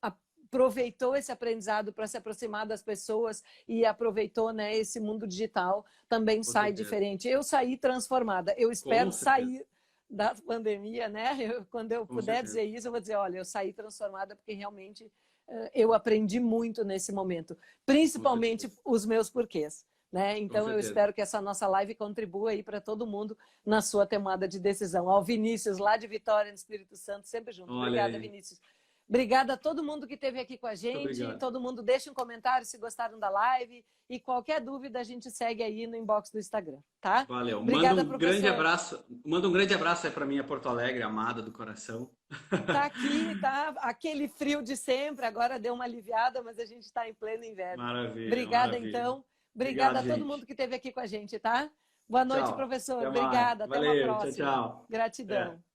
aproveitou esse aprendizado para se aproximar das pessoas e aproveitou, né, esse mundo digital, também sai diferente. Eu saí transformada. Eu espero sair da pandemia, né? Quando eu puder dizer isso, eu vou dizer, olha, eu saí transformada porque realmente eu aprendi muito nesse momento, principalmente os meus porquês. Né? Então, eu espero que essa nossa live contribua aí para todo mundo na sua tomada de decisão. Ao Vinícius, lá de Vitória, no Espírito Santo, sempre junto. Obrigada, Vinícius. Obrigada a todo mundo que esteve aqui com a gente. Todo mundo deixa um comentário se gostaram da live. E qualquer dúvida, a gente segue aí no inbox do Instagram, tá? Valeu. Obrigada, Manda um grande abraço aí para minha Porto Alegre, amada do coração. Tá aqui, tá? Aquele frio de sempre. Agora deu uma aliviada, mas a gente está em pleno inverno. Maravilha. Obrigada, maravilha. então. Obrigada Obrigado, a todo mundo que esteve aqui com a gente, tá? Boa noite, tchau. professor. Até Obrigada. mais. Até Valeu. uma próxima. Tchau, tchau. Gratidão.